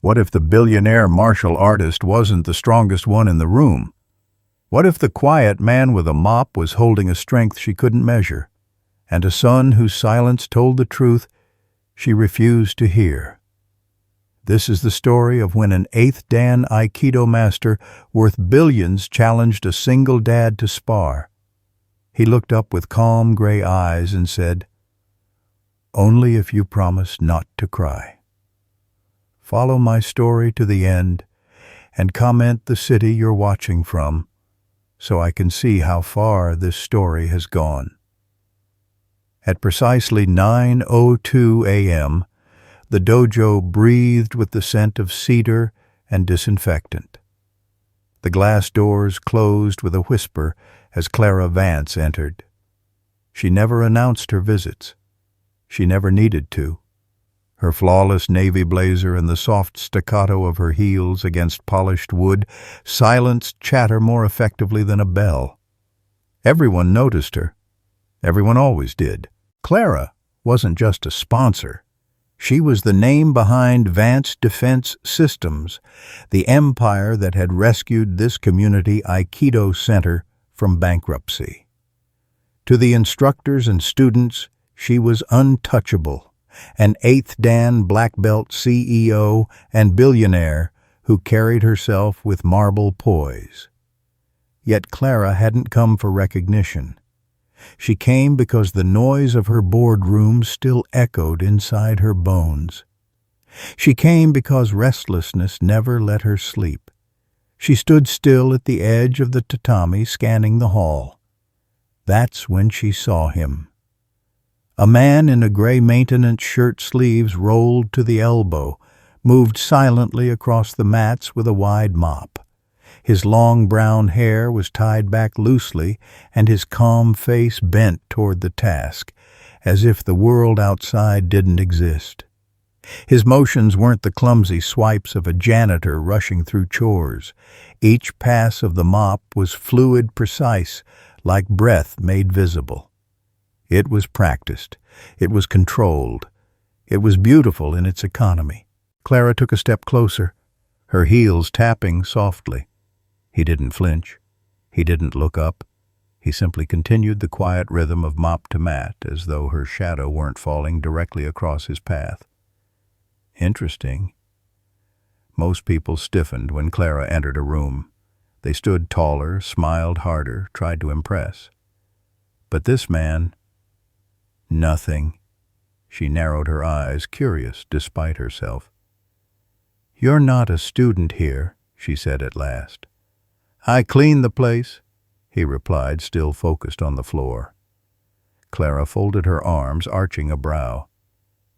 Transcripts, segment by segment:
What if the billionaire martial artist wasn't the strongest one in the room? What if the quiet man with a mop was holding a strength she couldn't measure, and a son whose silence told the truth she refused to hear? This is the story of when an 8th Dan Aikido master worth billions challenged a single dad to spar. He looked up with calm gray eyes and said, "Only if you promise not to cry." Follow my story to the end and comment the city you're watching from so I can see how far this story has gone. At precisely 9:02 a.m., the dojo breathed with the scent of cedar and disinfectant. The glass doors closed with a whisper as Clara Vance entered. She never announced her visits. She never needed to. Her flawless navy blazer and the soft staccato of her heels against polished wood silenced chatter more effectively than a bell. Everyone noticed her. Everyone always did. Clara wasn't just a sponsor. She was the name behind Vance Defense Systems, the empire that had rescued this community Aikido center from bankruptcy. To the instructors and students, she was untouchable, an 8th Dan black belt CEO and billionaire who carried herself with marble poise. Yet Clara hadn't come for recognition. She came because the noise of her boardroom still echoed inside her bones. She came because restlessness never let her sleep. She stood still at the edge of the tatami, scanning the hall. That's when she saw him. A man in a gray maintenance shirt sleeves rolled to the elbow, moved silently across the mats with a wide mop. His long brown hair was tied back loosely, and his calm face bent toward the task, as if the world outside didn't exist. His motions weren't the clumsy swipes of a janitor rushing through chores. Each pass of the mop was fluid, precise, like breath made visible. It was practiced. It was controlled. It was beautiful in its economy. Clara took a step closer, her heels tapping softly. He didn't flinch. He didn't look up. He simply continued the quiet rhythm of mop to mat, as though her shadow weren't falling directly across his path. Interesting. Most people stiffened when Clara entered a room. They stood taller, smiled harder, tried to impress. But this man, nothing. She narrowed her eyes, curious despite herself. "You're not a student here," she said at last. "I clean the place," he replied, still focused on the floor. Clara folded her arms, arching a brow.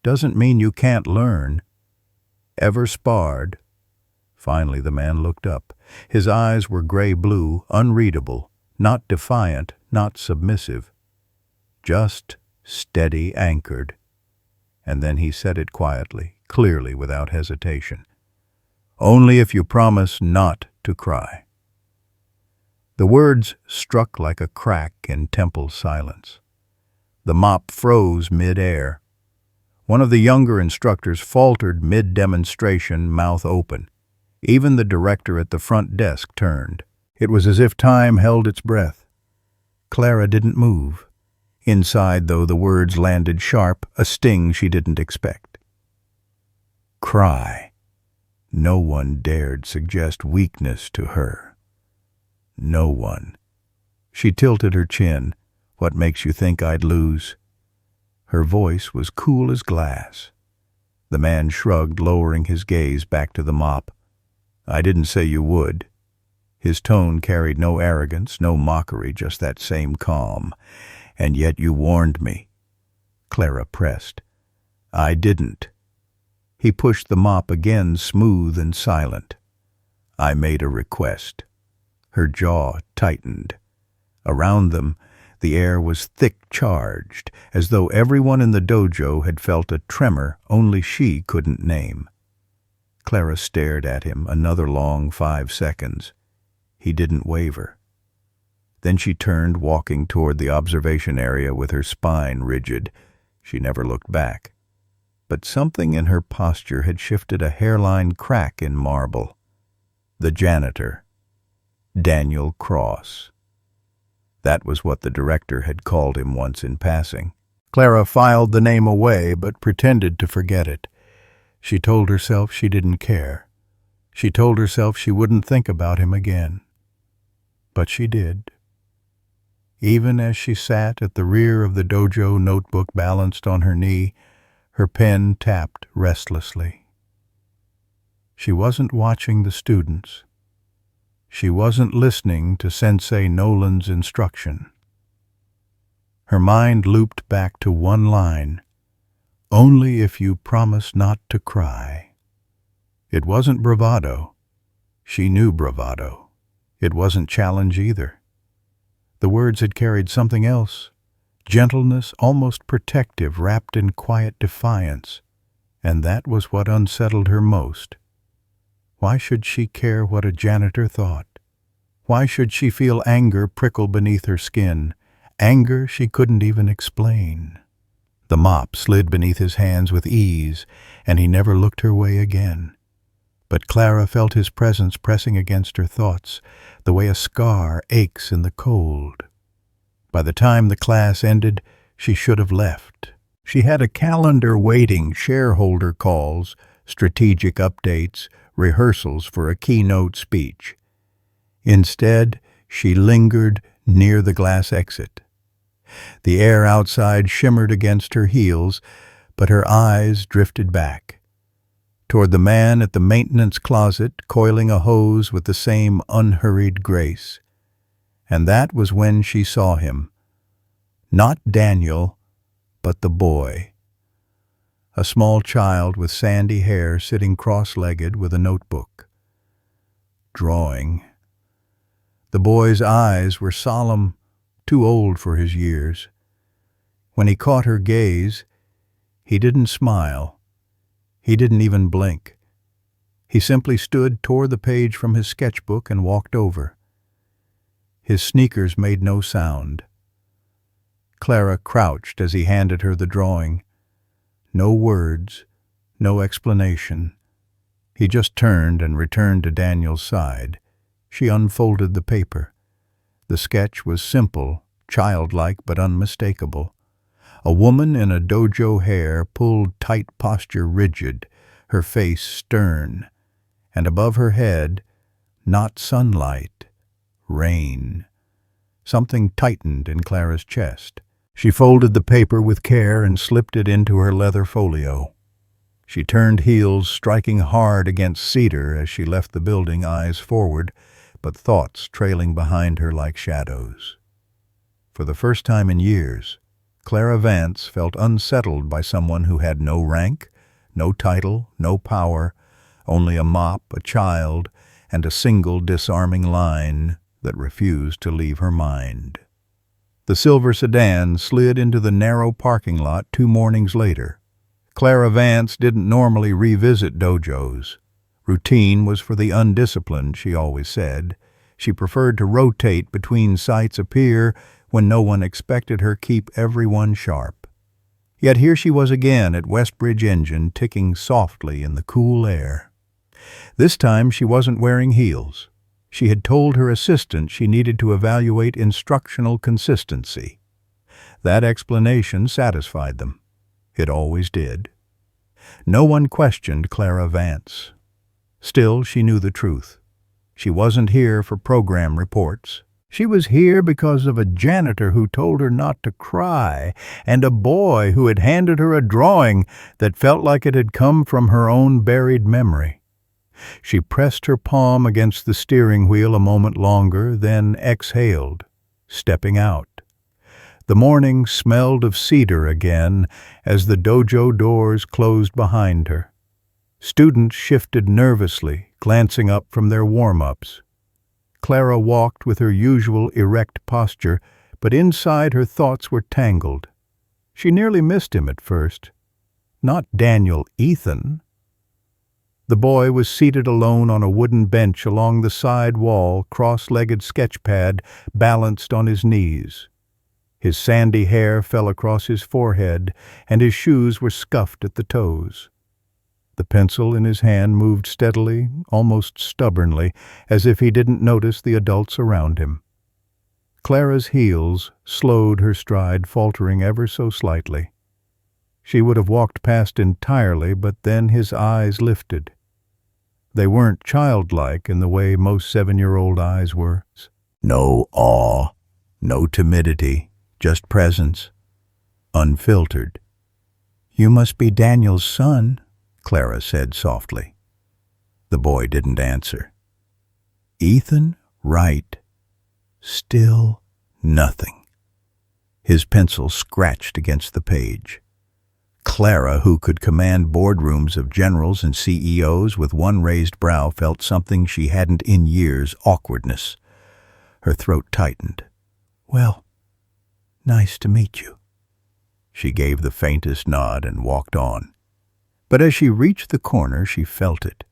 "Doesn't mean you can't learn. Ever sparred?" Finally the man looked up. His eyes were gray-blue, unreadable, not defiant, not submissive. Just steady, anchored. And then he said it quietly, clearly, without hesitation. "Only if you promise not to cry." The words struck like a crack in temple silence. The mop froze mid-air. One of the younger instructors faltered mid-demonstration, mouth open. Even the director at the front desk turned. It was as if time held its breath. Clara didn't move. Inside, though, the words landed sharp, a sting she didn't expect. Cry. No one dared suggest weakness to her. No one. She tilted her chin. "What makes you think I'd lose?" Her voice was cool as glass. The man shrugged, lowering his gaze back to the mop. "I didn't say you would." His tone carried no arrogance, no mockery, just that same calm. "And yet you warned me." Clara pressed. "I didn't." He pushed the mop again, smooth and silent. "I made a request." Her jaw tightened. Around them, the air was thick-charged, as though everyone in the dojo had felt a tremor only she couldn't name. Clara stared at him another long 5 seconds. He didn't waver. Then she turned, walking toward the observation area with her spine rigid. She never looked back. but something in her posture had shifted a hairline crack in marble. The janitor, Daniel Cross. That was what the director had called him once in passing. Clara filed the name away, but pretended to forget it. She told herself she didn't care. She told herself she wouldn't think about him again. But she did. Even as she sat at the rear of the dojo, notebook balanced on her knee, her pen tapped restlessly. She wasn't watching the students. She wasn't listening to Sensei Nolan's instruction. Her mind looped back to one line, "Only if you promise not to cry." It wasn't bravado. She knew bravado. It wasn't challenge either. The words had carried something else, gentleness, almost protective, wrapped in quiet defiance, and that was what unsettled her most. Why should she care what a janitor thought? Why should she feel anger prickle beneath her skin, anger she couldn't even explain? The mop slid beneath his hands with ease, and he never looked her way again. But Clara felt his presence pressing against her thoughts, the way a scar aches in the cold. By the time the class ended, she should have left. She had a calendar waiting, shareholder calls, strategic updates, rehearsals for a keynote speech. Instead, she lingered near the glass exit. The air outside shimmered against her heels, but her eyes drifted back, toward the man at the maintenance closet coiling a hose with the same unhurried grace. And that was when she saw him. Not Daniel, but the boy. A small child with sandy hair sitting cross-legged with a notebook. Drawing. The boy's eyes were solemn, too old for his years. When he caught her gaze, he didn't smile. He didn't even blink. He simply stood, tore the page from his sketchbook, and walked over. His sneakers made no sound. Clara crouched as he handed her the drawing. No words, no explanation. He just turned and returned to Daniel's side. She unfolded the paper. The sketch was simple, childlike but unmistakable. A woman in a dojo hair, pulled tight posture rigid, her face stern, and above her head, not sunlight, rain. Something tightened in Clara's chest. She folded the paper with care and slipped it into her leather folio. She turned heels, striking hard against cedar as she left the building, eyes forward, but thoughts trailing behind her like shadows. For the first time in years, Clara Vance felt unsettled by someone who had no rank, no title, no power, only a mop, a child, and a single disarming line that refused to leave her mind. The silver sedan slid into the narrow parking lot 2 mornings later. Clara Vance didn't normally revisit dojos. Routine was for the undisciplined, she always said. She preferred to rotate between sites, appear when no one expected her, keep everyone sharp. Yet here she was again at Westbridge Engine, ticking softly in the cool air. This time she wasn't wearing heels. She had told her assistant she needed to evaluate instructional consistency. That explanation satisfied them. It always did. No one questioned Clara Vance. Still, she knew the truth. She wasn't here for program reports. She was here because of a janitor who told her not to cry, and a boy who had handed her a drawing that felt like it had come from her own buried memory. She pressed her palm against the steering wheel a moment longer, then exhaled, stepping out. The morning smelled of cedar again as the dojo doors closed behind her. Students shifted nervously, glancing up from their warm-ups. Clara walked with her usual erect posture, but inside her thoughts were tangled. She nearly missed him at first. Not Daniel Ethan. The boy was seated alone on a wooden bench along the side wall, cross-legged sketchpad balanced on his knees. His sandy hair fell across his forehead, and his shoes were scuffed at the toes. The pencil in his hand moved steadily, almost stubbornly, as if he didn't notice the adults around him. Clara's heels slowed her stride, faltering ever so slightly. She would have walked past entirely, but then his eyes lifted. They weren't childlike in the way most 7-year-old eyes were. No awe, no timidity, just presence, unfiltered. "You must be Daniel's son," Clara said softly. The boy didn't answer. "Ethan, right." Still nothing. His pencil scratched against the page. Clara, who could command boardrooms of generals and CEOs with one raised brow, felt something she hadn't in years: awkwardness. Her throat tightened. "Well, nice to meet you." She gave the faintest nod and walked on. But as she reached the corner, she felt it.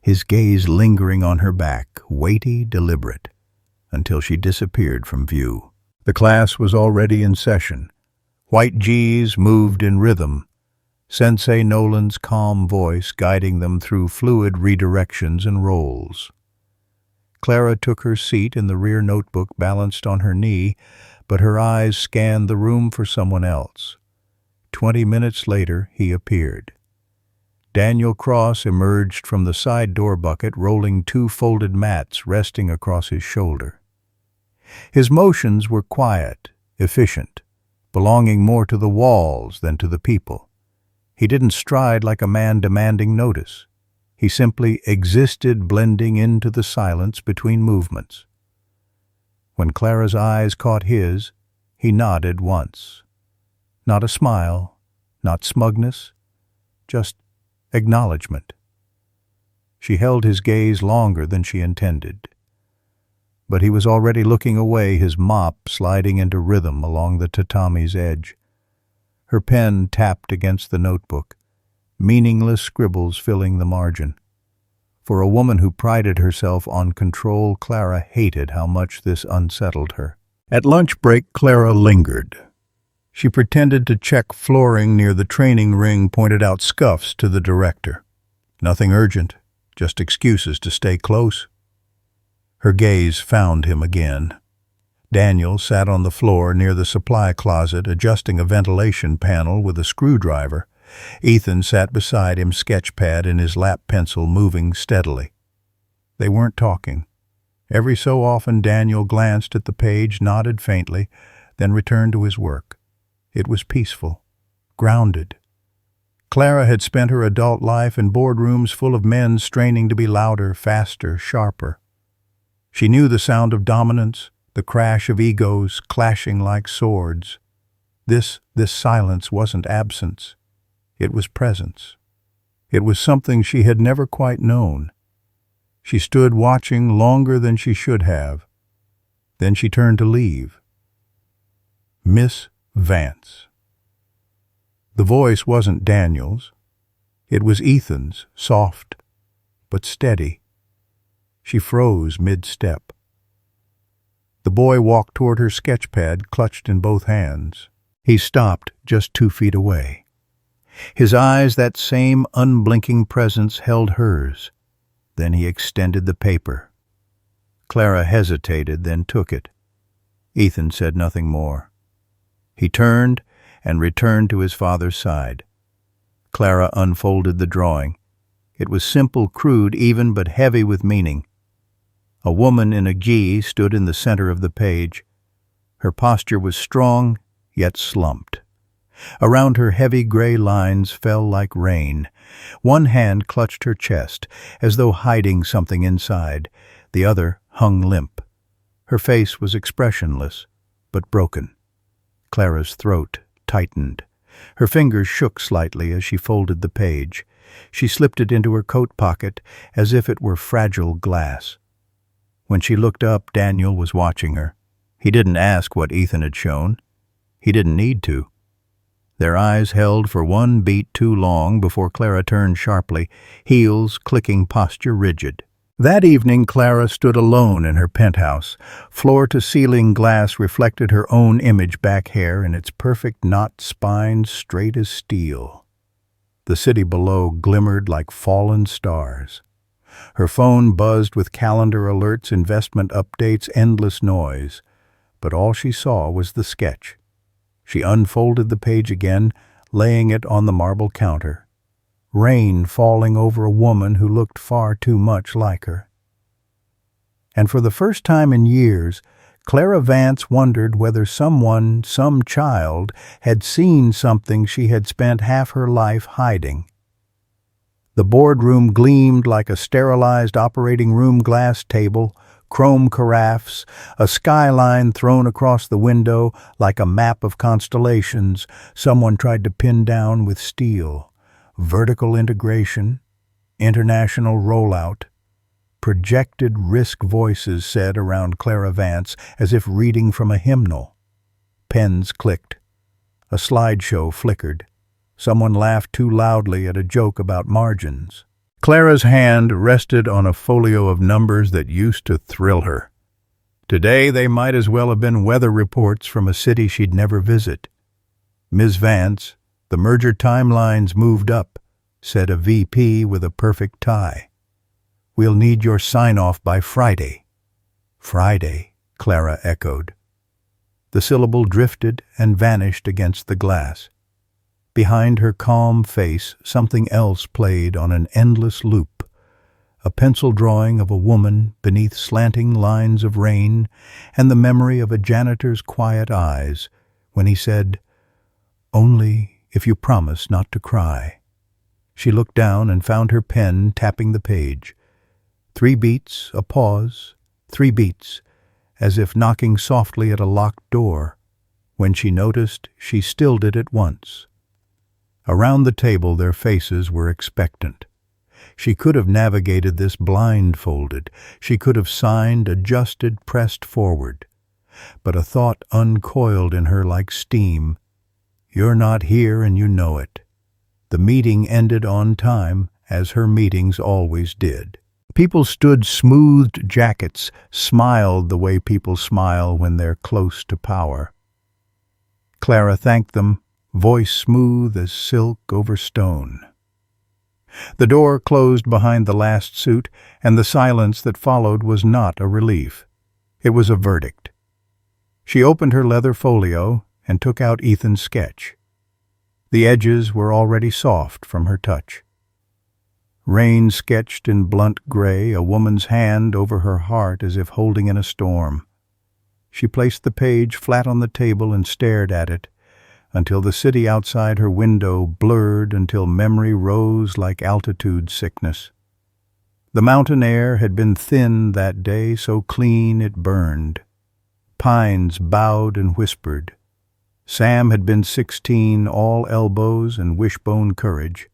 His gaze lingering on her back, weighty, deliberate, until she disappeared from view. The class was already in session. White G's moved in rhythm, Sensei Nolan's calm voice guiding them through fluid redirections and roles. Clara took her seat in the rear notebook balanced on her knee, but her eyes scanned the room for someone else. 20 minutes later, he appeared. Daniel Cross emerged from the side door bucket, rolling 2 folded mats resting across his shoulder. His motions were quiet, efficient, belonging more to the walls than to the people. He didn't stride like a man demanding notice. He simply existed, blending into the silence between movements. When Clara's eyes caught his, he nodded once. Not a smile, not smugness, just acknowledgement. She held his gaze longer than she intended. But he was already looking away, his mop sliding into rhythm along the tatami's edge. Her pen tapped against the notebook, meaningless scribbles filling the margin. For a woman who prided herself on control, Clara hated how much this unsettled her. At lunch break, Clara lingered. She pretended to check flooring near the training ring, pointed out scuffs to the director. Nothing urgent, just excuses to stay close. Her gaze found him again. Daniel sat on the floor near the supply closet, adjusting a ventilation panel with a screwdriver. Ethan sat beside him, sketchpad in his lap, pencil moving steadily. They weren't talking. Every so often Daniel glanced at the page, nodded faintly, then returned to his work. It was peaceful, grounded. Clara had spent her adult life in boardrooms full of men straining to be louder, faster, sharper. She knew the sound of dominance, the crash of egos clashing like swords. This silence wasn't absence. It was presence. It was something she had never quite known. She stood watching longer than she should have. Then she turned to leave. "Miss Vance." The voice wasn't Daniel's. It was Ethan's, soft but steady. She froze mid-step. The boy walked toward her sketchpad, clutched in both hands. He stopped just 2 feet away. His eyes, that same unblinking presence, held hers. Then he extended the paper. Clara hesitated, then took it. Ethan said nothing more. He turned and returned to his father's side. Clara unfolded the drawing. It was simple, crude even, but heavy with meaning. A woman in a gi stood in the center of the page. Her posture was strong, yet slumped. Around her, heavy gray lines fell like rain. One hand clutched her chest, as though hiding something inside. The other hung limp. Her face was expressionless, but broken. Clara's throat tightened. Her fingers shook slightly as she folded the page. She slipped it into her coat pocket as if it were fragile glass. When she looked up, Daniel was watching her. He didn't ask what Ethan had shown. He didn't need to. Their eyes held for one beat too long before Clara turned sharply, heels clicking, posture rigid. That evening, Clara stood alone in her penthouse. Floor-to-ceiling glass reflected her own image, back hair in its perfect knot, spine straight as steel. The city below glimmered like fallen stars. Her phone buzzed with calendar alerts, investment updates, endless noise. But all she saw was the sketch. She unfolded the page again, laying it on the marble counter. Rain falling over a woman who looked far too much like her. And for the first time in years, Clara Vance wondered whether someone, some child, had seen something she had spent half her life hiding. The boardroom gleamed like a sterilized operating room glass table, chrome carafes, a skyline thrown across the window like a map of constellations someone tried to pin down with steel. Vertical integration, international rollout. Projected risk voices said around Clara Vance as if reading from a hymnal. Pens clicked. A slideshow flickered. Someone laughed too loudly at a joke about margins. Clara's hand rested on a folio of numbers that used to thrill her. Today they might as well have been weather reports from a city she'd never visit. Ms. Vance, the merger timelines moved up, said a VP with a perfect tie. We'll need your sign-off by Friday. Friday, Clara echoed. The syllable drifted and vanished against the glass. Behind her calm face, something else played on an endless loop. A pencil drawing of a woman beneath slanting lines of rain, and the memory of a janitor's quiet eyes when he said, "Only if you promise not to cry." She looked down and found her pen tapping the page. 3 beats, a pause, 3 beats, as if knocking softly at a locked door. When she noticed, she stilled it at once. Around the table their faces were expectant. She could have navigated this blindfolded. She could have signed, adjusted, pressed forward. But a thought uncoiled in her like steam. You're not here and you know it. The meeting ended on time, as her meetings always did. People stood smoothed jackets, smiled the way people smile when they're close to power. Clara thanked them, voice smooth as silk over stone. The door closed behind the last suit, and the silence that followed was not a relief. It was a verdict. She opened her leather folio and took out Ethan's sketch. The edges were already soft from her touch. Rain sketched in blunt gray, a woman's hand over her heart as if holding in a storm. She placed the page flat on the table and stared at it, until the city outside her window blurred, until memory rose like altitude sickness. The mountain air had been thin that day, so clean it burned. Pines bowed and whispered. Sam had been 16, all elbows and wishbone courage.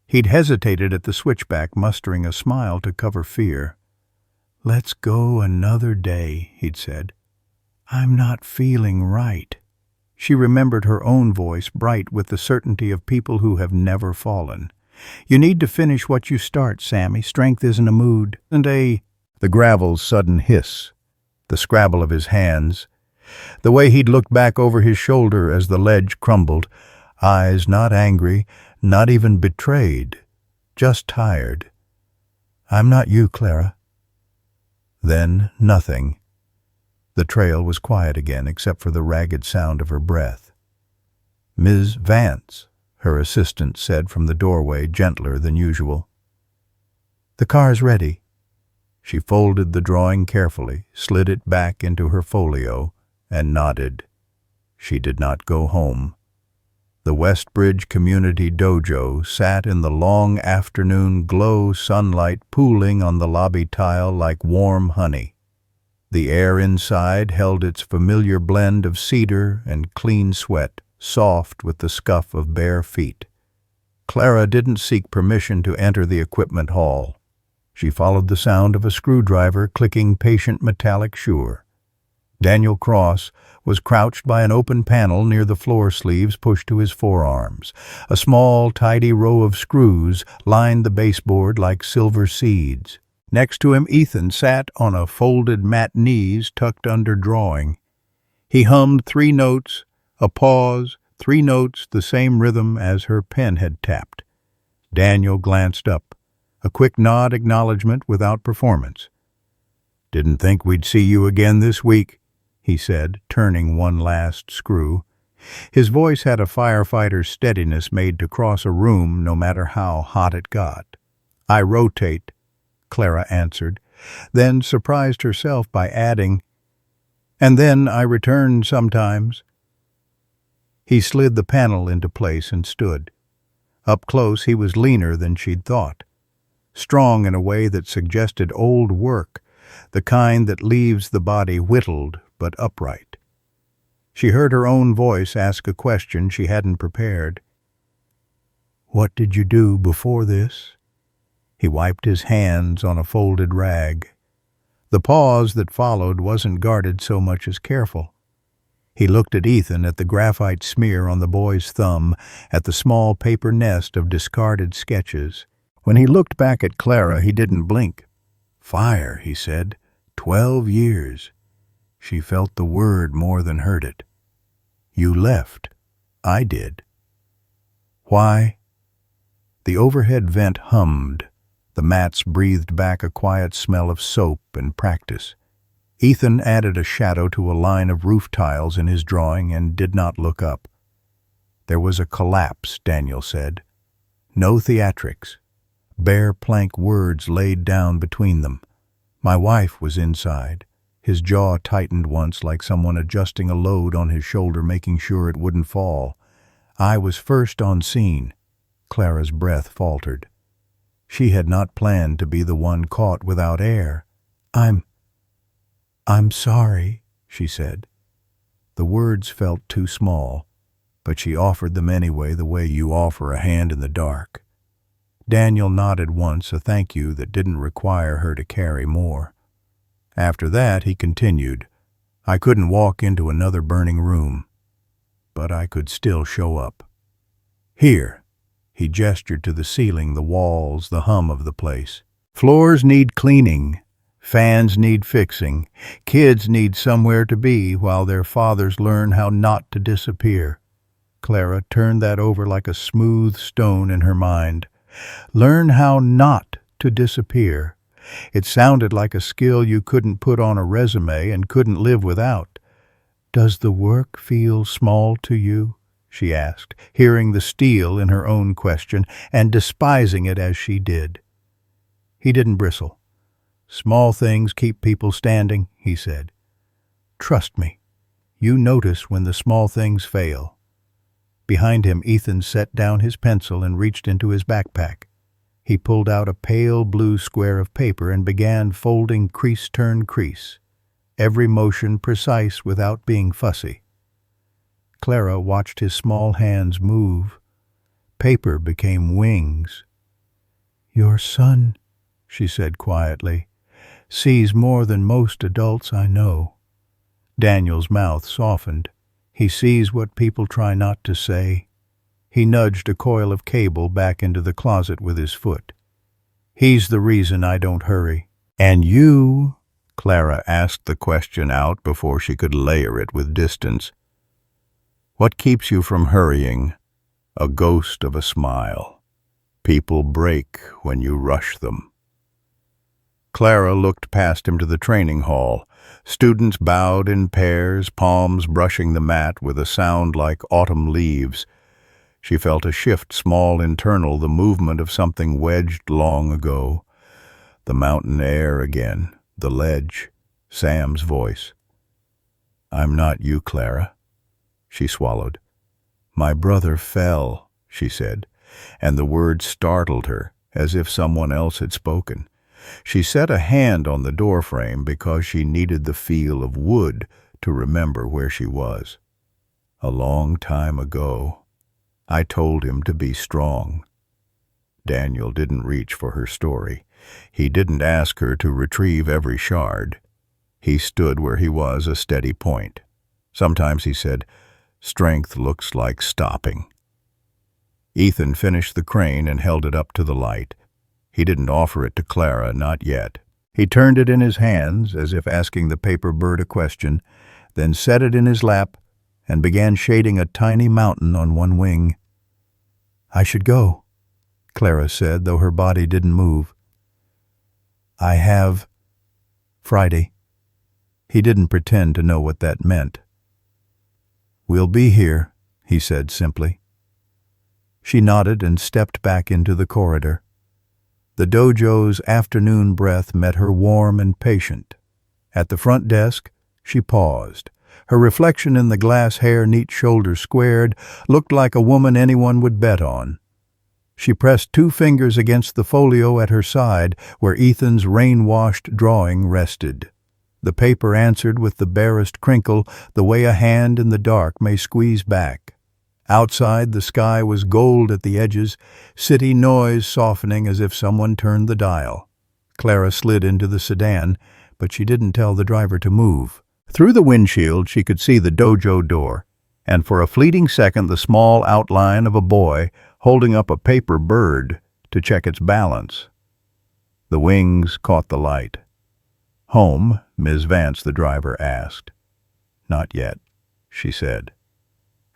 He'd hesitated at the switchback, mustering a smile to cover fear. "Let's go another day," he'd said. "I'm not feeling right." She remembered her own voice, bright with the certainty of people who have never fallen. "You need to finish what you start, Sammy. Strength isn't a mood." The gravel's sudden hiss, the scrabble of his hands, the way he'd looked back over his shoulder as the ledge crumbled, eyes not angry, not even betrayed, just tired. "I'm not you, Clara." Then nothing. The trail was quiet again, except for the ragged sound of her breath. "Ms. Vance," her assistant said from the doorway, gentler than usual. "The car's ready." She folded the drawing carefully, slid it back into her folio, and nodded. She did not go home. The Westbridge Community Dojo sat in the long afternoon glow sunlight pooling on the lobby tile like warm honey. The air inside held its familiar blend of cedar and clean sweat, soft with the scuff of bare feet. Clara didn't seek permission to enter the equipment hall. She followed the sound of a screwdriver clicking patient metallic sure. Daniel Cross was crouched by an open panel near the floor sleeves pushed to his forearms. A small, tidy row of screws lined the baseboard like silver seeds. Next to him, Ethan sat on a folded mat knees tucked under drawing. He hummed 3 notes, a pause, 3 notes, the same rhythm as her pen had tapped. Daniel glanced up, a quick nod acknowledgement without performance. "Didn't think we'd see you again this week," he said, turning one last screw. His voice had a firefighter's steadiness made to cross a room no matter how hot it got. "I rotate," Clara answered, then surprised herself by adding, "And then I return sometimes." He slid the panel into place and stood. Up close he was leaner than she'd thought, strong in a way that suggested old work, the kind that leaves the body whittled but upright. She heard her own voice ask a question she hadn't prepared. "What did you do before this?" He wiped his hands on a folded rag. The pause that followed wasn't guarded so much as careful. He looked at Ethan, at the graphite smear on the boy's thumb, at the small paper nest of discarded sketches. When he looked back at Clara, he didn't blink. "Fire," he said. 12 years. She felt the word more than heard it. "You left. I did." "Why?" The overhead vent hummed. The mats breathed back a quiet smell of soap and practice. Ethan added a shadow to a line of roof tiles in his drawing and did not look up. "There was a collapse," Daniel said. "No theatrics. Bare plank words laid down between them. My wife was inside." His jaw tightened once, like someone adjusting a load on his shoulder, making sure it wouldn't fall. "I was first on scene." Clara's breath faltered. She had not planned to be the one caught without air. I'm sorry," she said. The words felt too small, but she offered them anyway, the way you offer a hand in the dark. Daniel nodded once, a thank you that didn't require her to carry more. After that, he continued, "I couldn't walk into another burning room, but I could still show up. Here." He gestured to the ceiling, the walls, the hum of the place. "Floors need cleaning. Fans need fixing. Kids need somewhere to be while their fathers learn how not to disappear." Clara turned that over like a smooth stone in her mind. Learn how not to disappear. It sounded like a skill you couldn't put on a resume and couldn't live without. "Does the work feel small to you?" she asked, hearing the steel in her own question and despising it as she did. He didn't bristle. "Small things keep people standing," he said. "Trust me, you notice when the small things fail." Behind him, Ethan set down his pencil and reached into his backpack. He pulled out a pale blue square of paper and began folding crease-turn-crease, every motion precise without being fussy. Clara watched his small hands move. Paper became wings. "Your son," she said quietly, "sees more than most adults I know." Daniel's mouth softened. "He sees what people try not to say." He nudged a coil of cable back into the closet with his foot. "He's the reason I don't hurry." "And you?" Clara asked the question out before she could layer it with distance. "What keeps you from hurrying?" A ghost of a smile. "People break when you rush them." Clara looked past him to the training hall. Students bowed in pairs, palms brushing the mat with a sound like autumn leaves. She felt a shift, small, internal, the movement of something wedged long ago. The mountain air again, the ledge, Sam's voice. "I'm not you, Clara." She swallowed. "My brother fell," she said, and the words startled her, as if someone else had spoken. She set a hand on the doorframe because she needed the feel of wood to remember where she was. "A long time ago. I told him to be strong." Daniel didn't reach for her story. He didn't ask her to retrieve every shard. He stood where he was, a steady point. Sometimes he said, "Strength looks like stopping." Ethan finished the crane and held it up to the light. He didn't offer it to Clara, not yet. He turned it in his hands, as if asking the paper bird a question, then set it in his lap and began shading a tiny mountain on one wing. "I should go," Clara said, though her body didn't move. "I have Friday." He didn't pretend to know what that meant. "We'll be here," he said simply. She nodded and stepped back into the corridor. The dojo's afternoon breath met her warm and patient. At the front desk, she paused. Her reflection in the glass hair, neat shoulders squared, looked like a woman anyone would bet on. She pressed 2 fingers against the folio at her side, where Ethan's rain-washed drawing rested. The paper answered with the barest crinkle, the way a hand in the dark may squeeze back. Outside, the sky was gold at the edges, city noise softening as if someone turned the dial. Clara slid into the sedan, but she didn't tell the driver to move. Through the windshield, she could see the dojo door, and for a fleeting second the small outline of a boy holding up a paper bird to check its balance. The wings caught the light. "Home?" Ms. Vance, the driver, asked. "Not yet," she said.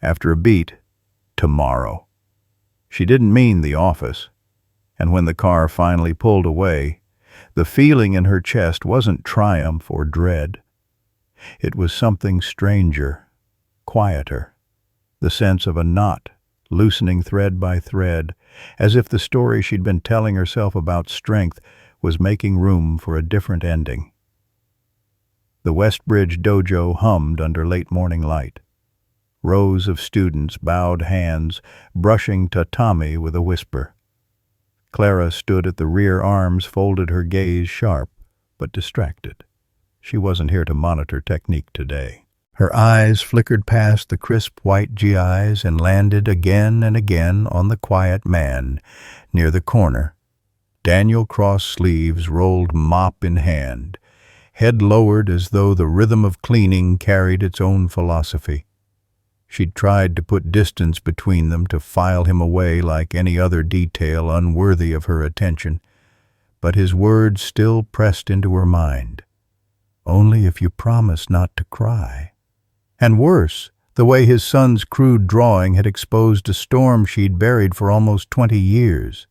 After a beat, "Tomorrow." She didn't mean the office, and when the car finally pulled away, the feeling in her chest wasn't triumph or dread. It was something stranger, quieter, the sense of a knot loosening thread by thread, as if the story she'd been telling herself about strength was making room for a different ending. The Westbridge dojo hummed under late morning light. Rows of students, bowed hands, brushing tatami with a whisper. Clara stood at the rear, arms folded, her gaze sharp but distracted. She wasn't here to monitor technique today. Her eyes flickered past the crisp white GIs and landed again and again on the quiet man near the corner. Daniel, crossed sleeves, rolled mop in hand, head lowered as though the rhythm of cleaning carried its own philosophy. She'd tried to put distance between them, to file him away like any other detail unworthy of her attention, but his words still pressed into her mind. "Only if you promise not to cry." And worse, the way his son's crude drawing had exposed a storm she'd buried for almost 20 years.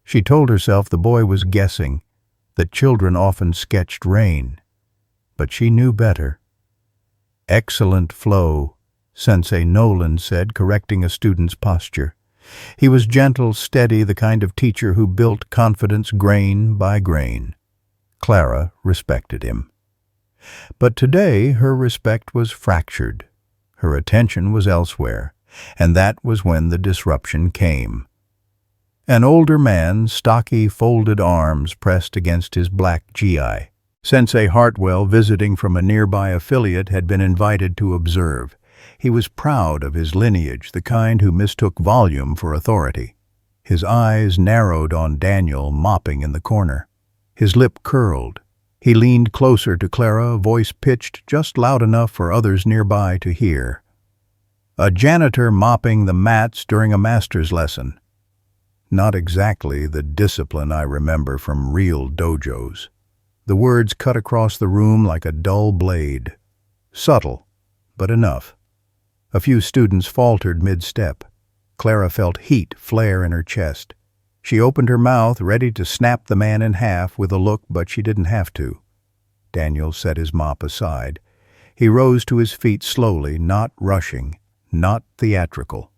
She told herself the boy was guessing, that children often sketched rain. But she knew better. "Excellent flow," Sensei Nolan said, correcting a student's posture. He was gentle, steady, the kind of teacher who built confidence grain by grain. Clara respected him. But today her respect was fractured. Her attention was elsewhere, and that was when the disruption came. An older man, stocky, folded arms pressed against his black GI. Sensei Hartwell, visiting from a nearby affiliate, had been invited to observe. He was proud of his lineage, the kind who mistook volume for authority. His eyes narrowed on Daniel, mopping in the corner. His lip curled. He leaned closer to Clara, voice pitched just loud enough for others nearby to hear. "A janitor mopping the mats during a master's lesson. Not exactly the discipline I remember from real dojos." The words cut across the room like a dull blade. Subtle, but enough. A few students faltered mid-step. Clara felt heat flare in her chest. She opened her mouth, ready to snap the man in half with a look, but she didn't have to. Daniel set his mop aside. He rose to his feet slowly, not rushing, not theatrical.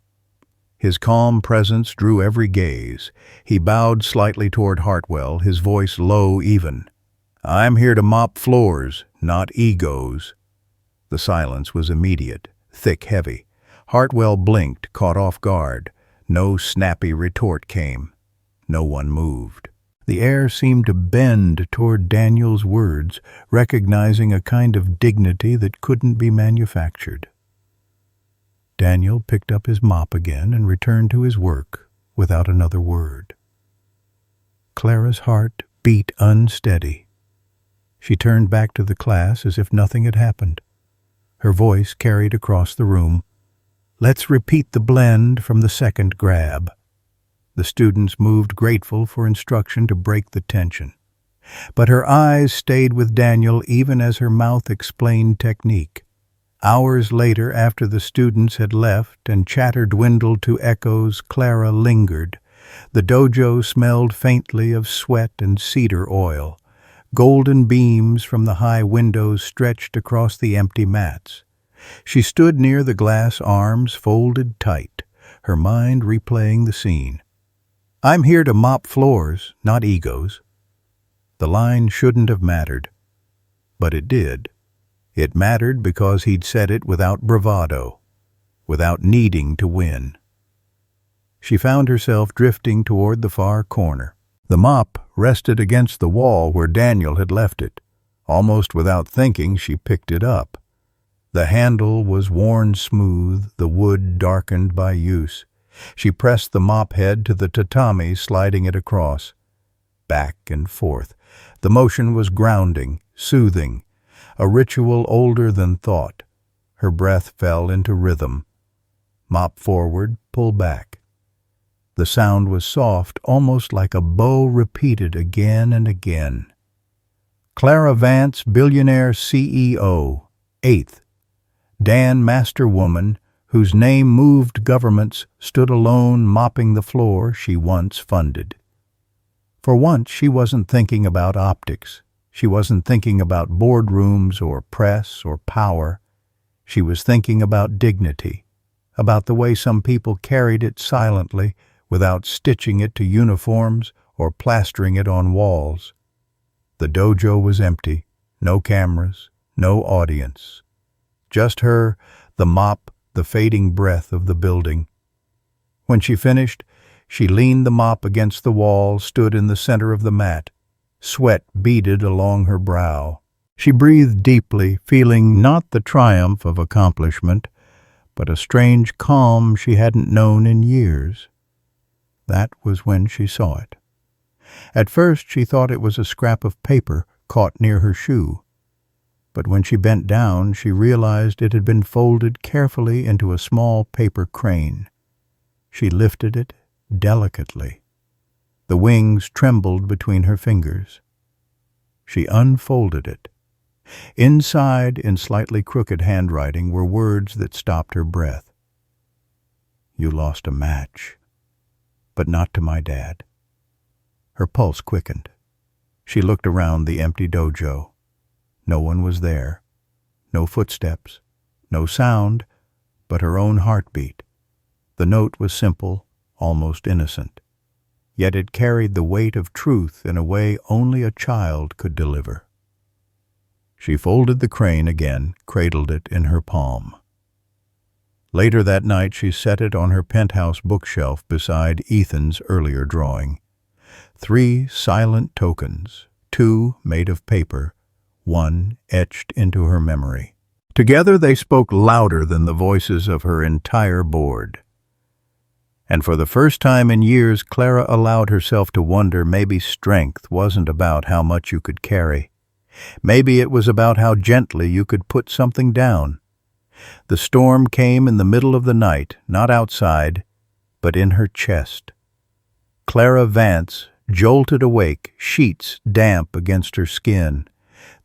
His calm presence drew every gaze. He bowed slightly toward Hartwell, his voice low, even. "I'm here to mop floors, not egos." The silence was immediate, thick, heavy. Hartwell blinked, caught off guard. No snappy retort came. No one moved. The air seemed to bend toward Daniel's words, recognizing a kind of dignity that couldn't be manufactured. Daniel picked up his mop again and returned to his work without another word. Clara's heart beat unsteady. She turned back to the class as if nothing had happened. Her voice carried across the room. "Let's repeat the blend from the second grab." The students moved, grateful for instruction to break the tension. But her eyes stayed with Daniel even as her mouth explained technique. Hours later, after the students had left and chatter dwindled to echoes, Clara lingered. The dojo smelled faintly of sweat and cedar oil. Golden beams from the high windows stretched across the empty mats. She stood near the glass arms folded tight, her mind replaying the scene. "I'm here to mop floors, not egos." The line shouldn't have mattered, but it did. It mattered because he'd said it without bravado, without needing to win. She found herself drifting toward the far corner. The mop rested against the wall where Daniel had left it. Almost without thinking, she picked it up. The handle was worn smooth, the wood darkened by use. She pressed the mop head to the tatami, sliding it across. Back and forth. The motion was grounding, soothing, a ritual older than thought. Her breath fell into rhythm. Mop forward, pull back. The sound was soft, almost like a bow repeated again and again. Clara Vance, Billionaire CEO, 8th. Dan, Masterwoman, whose name moved governments, stood alone mopping the floor she once funded. For once, she wasn't thinking about optics. She wasn't thinking about boardrooms or press or power. She was thinking about dignity, about the way some people carried it silently, without stitching it to uniforms or plastering it on walls. The dojo was empty, no cameras, no audience. Just her, the mop, the fading breath of the building. When she finished, she leaned the mop against the wall, stood in the center of the mat. Sweat beaded along her brow. She breathed deeply, feeling not the triumph of accomplishment, but a strange calm she hadn't known in years. That was when she saw it. At first she thought it was a scrap of paper caught near her shoe. But when she bent down, she realized it had been folded carefully into a small paper crane. She lifted it delicately. The wings trembled between her fingers. She unfolded it. Inside, in slightly crooked handwriting, were words that stopped her breath. "You lost a match, but not to my dad." Her pulse quickened. She looked around the empty dojo. No one was there. No footsteps, no sound, but her own heartbeat. The note was simple, almost innocent. Yet it carried the weight of truth in a way only a child could deliver. She folded the crane again, cradled it in her palm. Later that night she set it on her penthouse bookshelf beside Ethan's earlier drawing. 3 silent tokens, 2 made of paper, 1 etched into her memory. Together they spoke louder than the voices of her entire board. And for the first time in years, Clara allowed herself to wonder maybe strength wasn't about how much you could carry. Maybe it was about how gently you could put something down. The storm came in the middle of the night, not outside, but in her chest. Clara Vance jolted awake, sheets damp against her skin,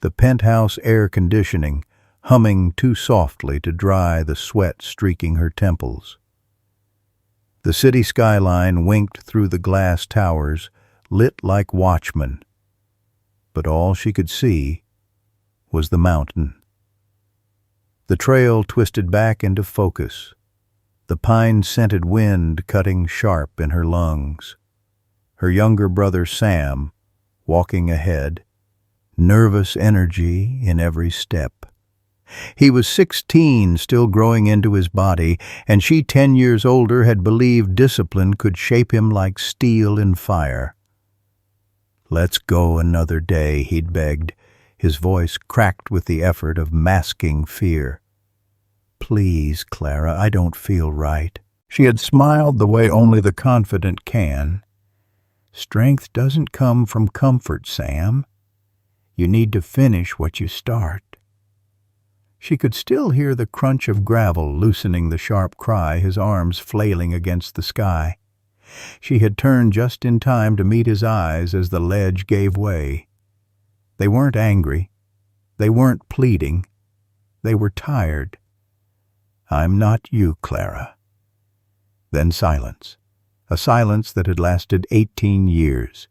the penthouse air conditioning humming too softly to dry the sweat streaking her temples. The city skyline winked through the glass towers, lit like watchmen. But all she could see was the mountain. The trail twisted back into focus, the pine-scented wind cutting sharp in her lungs. Her younger brother Sam, walking ahead, nervous energy in every step. He was 16, still growing into his body, and she 10 years older had believed discipline could shape him like steel in fire. "Let's go another day," he'd begged, his voice cracked with the effort of masking fear. "Please, Clara, I don't feel right." She had smiled the way only the confident can. "Strength doesn't come from comfort, Sam. You need to finish what you start." She could still hear the crunch of gravel loosening the sharp cry, his arms flailing against the sky. She had turned just in time to meet his eyes as the ledge gave way. They weren't angry. They weren't pleading. They were tired. "I'm not you, Clara." Then silence. A silence that had lasted 18 years.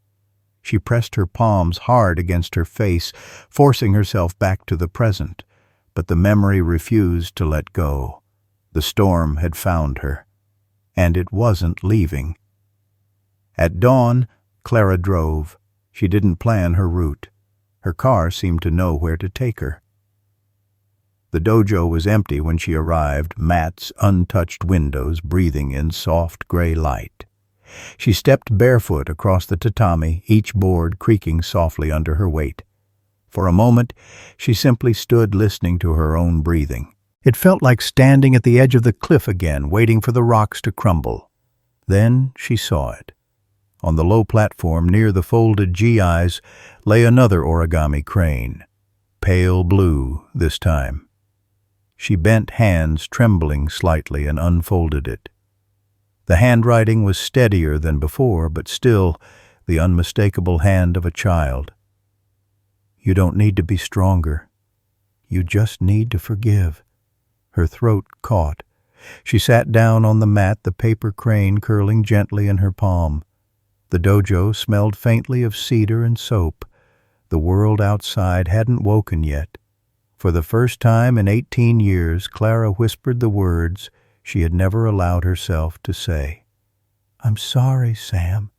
She pressed her palms hard against her face, forcing herself back to the present, but the memory refused to let go. The storm had found her, and it wasn't leaving. At dawn, Clara drove. She didn't plan her route. Her car seemed to know where to take her. The dojo was empty when she arrived, mats, untouched windows breathing in soft gray light. She stepped barefoot across the tatami, each board creaking softly under her weight. For a moment, she simply stood listening to her own breathing. It felt like standing at the edge of the cliff again, waiting for the rocks to crumble. Then she saw it. On the low platform near the folded GIs lay another origami crane, pale blue this time. She bent hands, trembling slightly, and unfolded it. The handwriting was steadier than before, but still the unmistakable hand of a child. "You don't need to be stronger. You just need to forgive." Her throat caught. She sat down on the mat, the paper crane curling gently in her palm. The dojo smelled faintly of cedar and soap. The world outside hadn't woken yet. For the first time in 18 years, Clara whispered the words she had never allowed herself to say. "I'm sorry, Sam."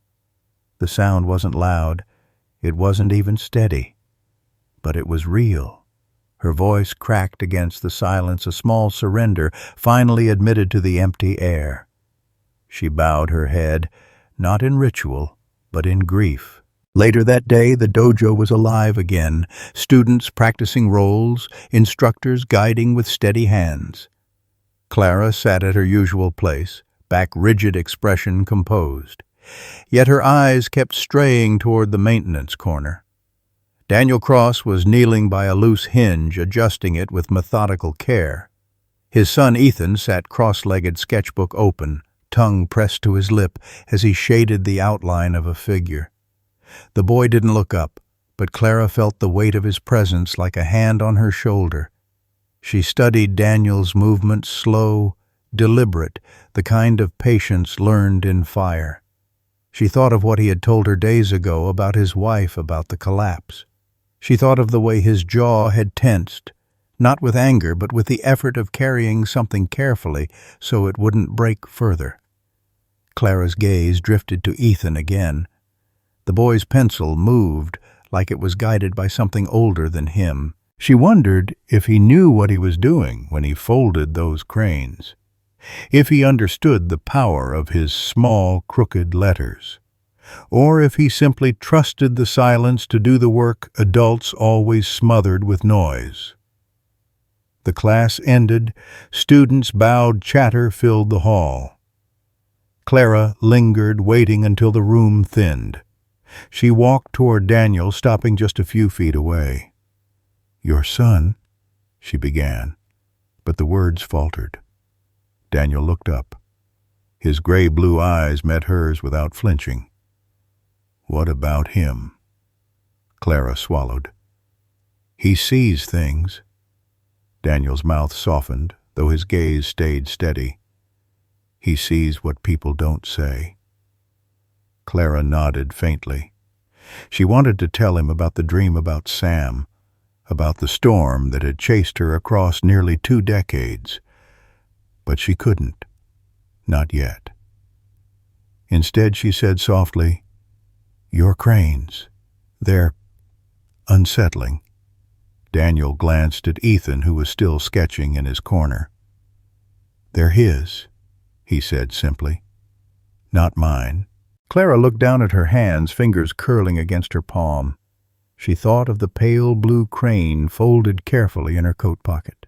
The sound wasn't loud. It wasn't even steady. But it was real. Her voice cracked against the silence, a small surrender finally admitted to the empty air. She bowed her head, not in ritual, but in grief. Later that day, the dojo was alive again, students practicing roles, instructors guiding with steady hands. Clara sat at her usual place, back rigid expression composed. Yet her eyes kept straying toward the maintenance corner. Daniel Cross was kneeling by a loose hinge, adjusting it with methodical care. His son Ethan sat cross-legged, sketchbook open, tongue pressed to his lip as he shaded the outline of a figure. The boy didn't look up, but Clara felt the weight of his presence like a hand on her shoulder. She studied Daniel's movements, slow, deliberate, the kind of patience learned in fire. She thought of what he had told her days ago about his wife, about the collapse. She thought of the way his jaw had tensed, not with anger, but with the effort of carrying something carefully so it wouldn't break further. Clara's gaze drifted to Ethan again. The boy's pencil moved like it was guided by something older than him. She wondered if he knew what he was doing when he folded those cranes, if he understood the power of his small, crooked letters, or if he simply trusted the silence to do the work adults always smothered with noise. The class ended. Students' bowed chatter filled the hall. Clara lingered, waiting until the room thinned. She walked toward Daniel, stopping just a few feet away. "Your son," she began, but the words faltered. Daniel looked up. His gray-blue eyes met hers without flinching. "What about him?" Clara swallowed. "He sees things." Daniel's mouth softened, though his gaze stayed steady. "He sees what people don't say." Clara nodded faintly. She wanted to tell him about the dream about Sam, about the storm that had chased her across nearly 2 decades. But she couldn't. Not yet. Instead, she said softly, "Your cranes. They're unsettling." Daniel glanced at Ethan, who was still sketching in his corner. "They're his," he said simply. "Not mine." Clara looked down at her hands, fingers curling against her palm. She thought of the pale blue crane folded carefully in her coat pocket.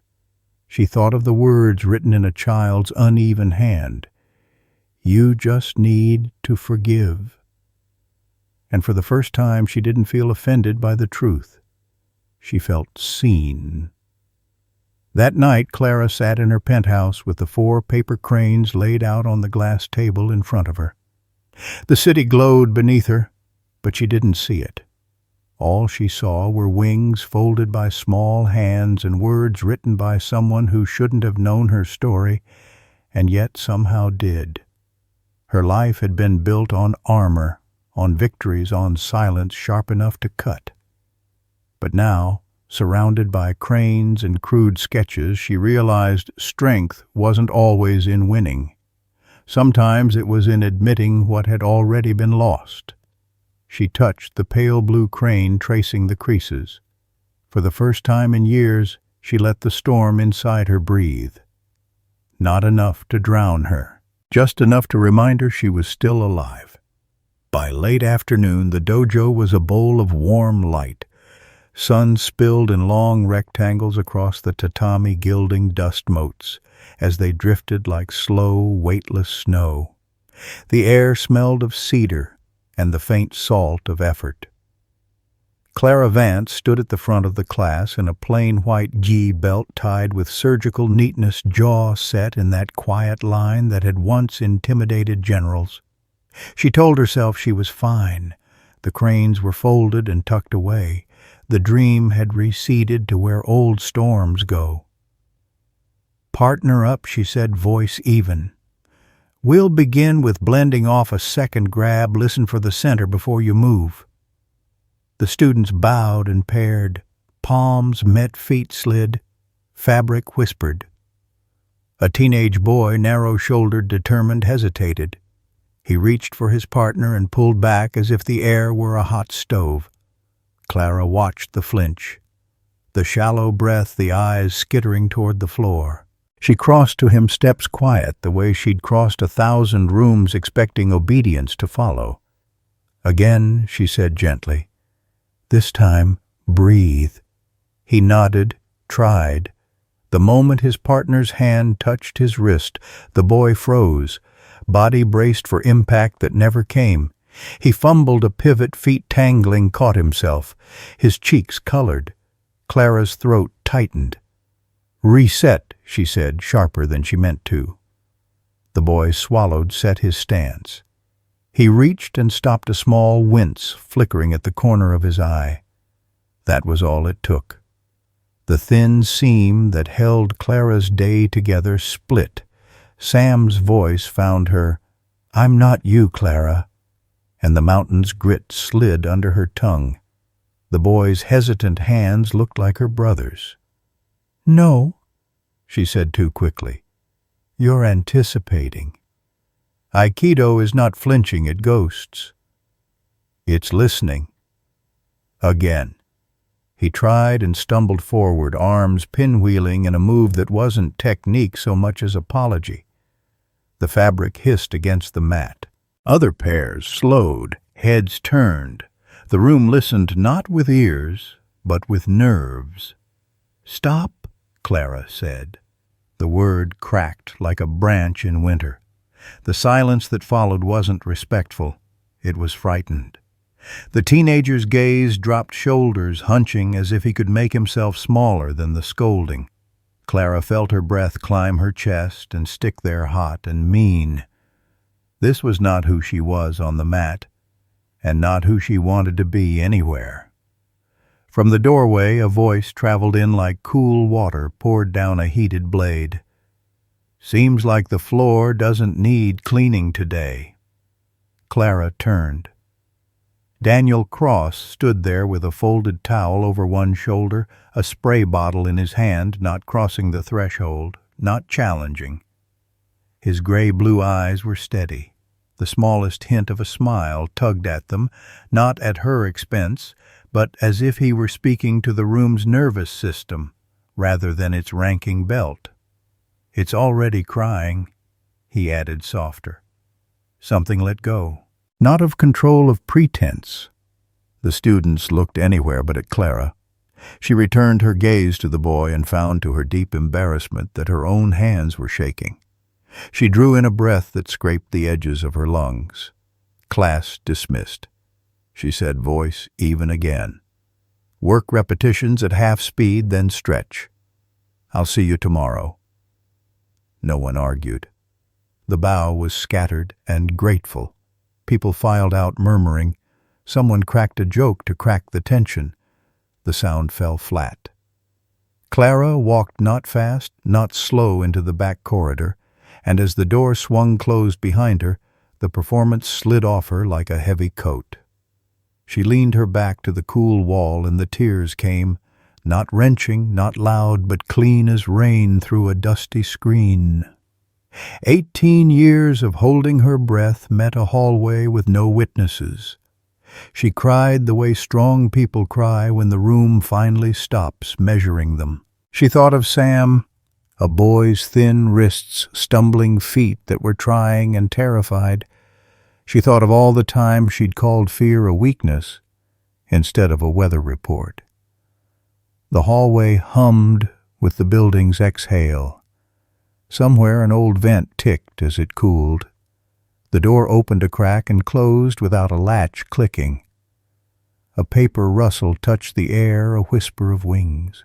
She thought of the words written in a child's uneven hand. "You just need to forgive." And for the first time, she didn't feel offended by the truth. She felt seen. That night, Clara sat in her penthouse with the 4 paper cranes laid out on the glass table in front of her. The city glowed beneath her, but she didn't see it. All she saw were wings folded by small hands and words written by someone who shouldn't have known her story, and yet somehow did. Her life had been built on armor, on victories, on silence sharp enough to cut. But now, surrounded by cranes and crude sketches, she realized strength wasn't always in winning. Sometimes it was in admitting what had already been lost. She touched the pale blue crane tracing the creases. For the first time in years, she let the storm inside her breathe. Not enough to drown her, just enough to remind her she was still alive. By late afternoon, the dojo was a bowl of warm light. Sun spilled in long rectangles across the tatami, gilding dust motes as they drifted like slow, weightless snow. The air smelled of cedar and the faint salt of effort. Clara Vance stood at the front of the class in a plain white gi belt tied with surgical neatness, jaw set in that quiet line that had once intimidated generals. She told herself she was fine. The cranes were folded and tucked away. The dream had receded to where old storms go. "Partner up," she said, voice even. "We'll begin with blending off a second grab. Listen for the center before you move." The students bowed and paired. Palms met, feet slid. Fabric whispered. A teenage boy, narrow-shouldered, determined, hesitated. He reached for his partner and pulled back as if the air were a hot stove. Clara watched the flinch. The shallow breath, the eyes skittering toward the floor. She crossed to him, steps quiet, the way she'd crossed 1,000 rooms expecting obedience to follow. "Again," she said gently. "This time, breathe." He nodded, tried. The moment his partner's hand touched his wrist, the boy froze, body braced for impact that never came. He fumbled a pivot, feet tangling, caught himself. His cheeks colored. Clara's throat tightened. "Reset," she said, sharper than she meant to. The boy swallowed, set his stance. He reached and stopped, a small wince flickering at the corner of his eye. That was all it took. The thin seam that held Clara's day together split. Sam's voice found her. "I'm not you, Clara." And the mountain's grit slid under her tongue. The boy's hesitant hands looked like her brother's. "No," she said too quickly. "You're anticipating. Aikido is not flinching at ghosts. It's listening." Again. He tried and stumbled forward, arms pinwheeling in a move that wasn't technique so much as apology. The fabric hissed against the mat. Other pairs slowed, heads turned. The room listened not with ears, but with nerves. "Stop," Clara said. The word cracked like a branch in winter. The silence that followed wasn't respectful. It was frightened. The teenager's gaze dropped shoulders, hunching as if he could make himself smaller than the scolding. Clara felt her breath climb her chest and stick there hot and mean. This was not who she was on the mat, and not who she wanted to be anywhere. From the doorway, a voice traveled in like cool water poured down a heated blade. "Seems like the floor doesn't need cleaning today." Clara turned. Daniel Cross stood there with a folded towel over one shoulder, a spray bottle in his hand, not crossing the threshold, not challenging. His gray-blue eyes were steady. The smallest hint of a smile tugged at them, not at her expense, but as if he were speaking to the room's nervous system, rather than its ranking belt. "It's already crying," he added softer. Something let go. Not of control, of pretense. The students looked anywhere but at Clara. She returned her gaze to the boy and found to her deep embarrassment that her own hands were shaking. She drew in a breath that scraped the edges of her lungs. "Class dismissed," she said, voice even again. "Work repetitions at half speed, then stretch. I'll see you tomorrow." No one argued. The bow was scattered and grateful. People filed out, murmuring. Someone cracked a joke to crack the tension. The sound fell flat. Clara walked not fast, not slow into the back corridor, and as the door swung closed behind her, the performance slid off her like a heavy coat. She leaned her back to the cool wall and the tears came, not wrenching, not loud, but clean as rain through a dusty screen. 18 years of holding her breath met a hallway with no witnesses. She cried the way strong people cry when the room finally stops measuring them. She thought of Sam, a boy's thin wrists, stumbling feet that were trying and terrified. She thought of all the time she'd called fear a weakness instead of a weather report. The hallway hummed with the building's exhale. Somewhere an old vent ticked as it cooled. The door opened a crack and closed without a latch clicking. A paper rustle touched the air, a whisper of wings.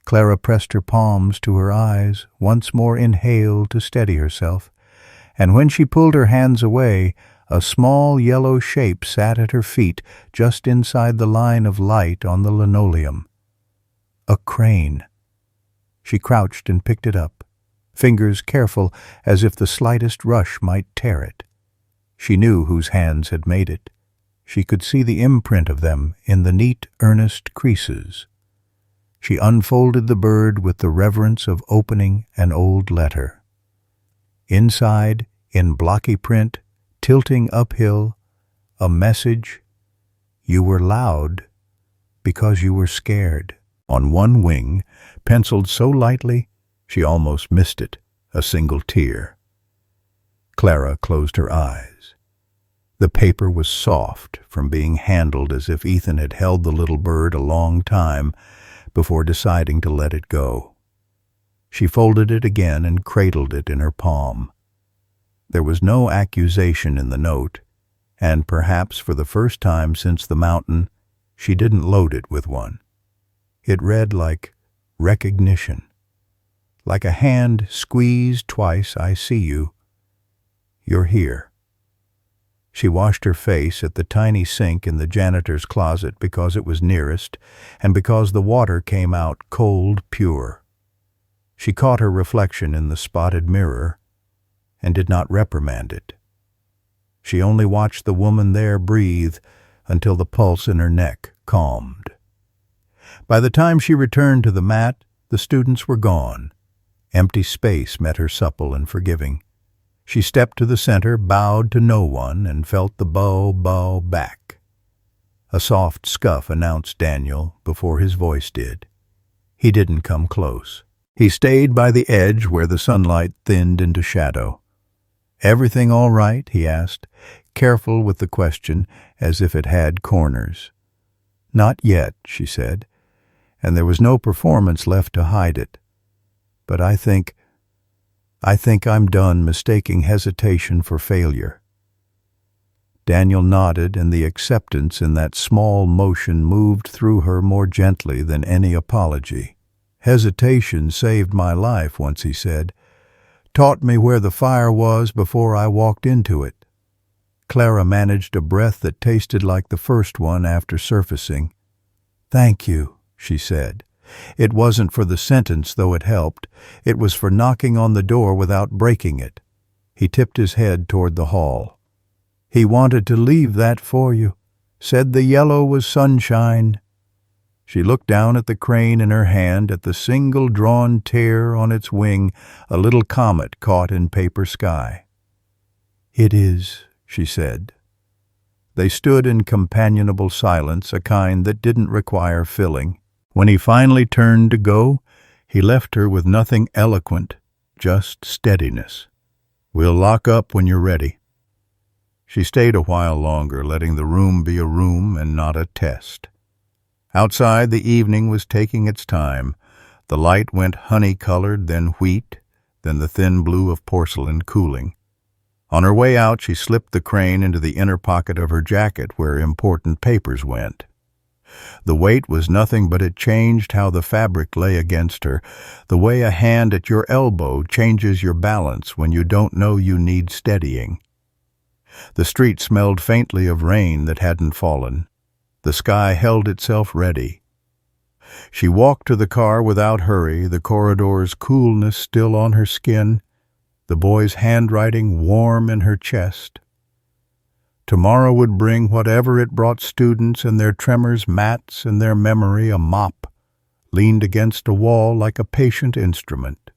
Clara pressed her palms to her eyes, once more inhaled to steady herself, and when she pulled her hands away, a small yellow shape sat at her feet just inside the line of light on the linoleum. A crane. She crouched and picked it up, fingers careful as if the slightest rush might tear it. She knew whose hands had made it. She could see the imprint of them in the neat, earnest creases. She unfolded the bird with the reverence of opening an old letter. Inside, in blocky print, tilting uphill, a message: "You were loud because you were scared." On one wing, penciled so lightly, she almost missed it, a single tear. Clara closed her eyes. The paper was soft from being handled as if Ethan had held the little bird a long time before deciding to let it go. She folded it again and cradled it in her palm. There was no accusation in the note, and perhaps for the first time since the mountain, she didn't load it with one. It read like recognition. Like a hand squeezed twice, I see you. You're here. She washed her face at the tiny sink in the janitor's closet because it was nearest, and because the water came out cold, pure. She caught her reflection in the spotted mirror and did not reprimand it. She only watched the woman there breathe until the pulse in her neck calmed. By the time she returned to the mat, the students were gone. Empty space met her supple and forgiving. She stepped to the center, bowed to no one, and felt the bow back. A soft scuff announced Daniel before his voice did. He didn't come close. He stayed by the edge where the sunlight thinned into shadow. "Everything all right?" he asked, careful with the question as if it had corners. "Not yet," she said, and there was no performance left to hide it. "But I think I'm done mistaking hesitation for failure." Daniel nodded, and the acceptance in that small motion moved through her more gently than any apology. "Hesitation saved my life once," he said. "Taught me where the fire was before I walked into it." Clara managed a breath that tasted like the first one after surfacing. "Thank you," she said. It wasn't for the sentence, though it helped. It was for knocking on the door without breaking it. He tipped his head toward the hall. "He wanted to leave that for you. Said the yellow was sunshine." She looked down at the crane in her hand, at the single drawn tear on its wing, a little comet caught in paper sky. "It is," she said. They stood in companionable silence, a kind that didn't require filling. When he finally turned to go, he left her with nothing eloquent, just steadiness. "We'll lock up when you're ready." She stayed a while longer, letting the room be a room and not a test. Outside, the evening was taking its time. The light went honey-colored, then wheat, then the thin blue of porcelain cooling. On her way out, she slipped the crane into the inner pocket of her jacket where important papers went. The weight was nothing, but it changed how the fabric lay against her, the way a hand at your elbow changes your balance when you don't know you need steadying. The street smelled faintly of rain that hadn't fallen. The sky held itself ready. She walked to the car without hurry, the corridor's coolness still on her skin, the boy's handwriting warm in her chest. Tomorrow would bring whatever it brought, students and their tremors, mats and their memory, a mop, leaned against a wall like a patient instrument.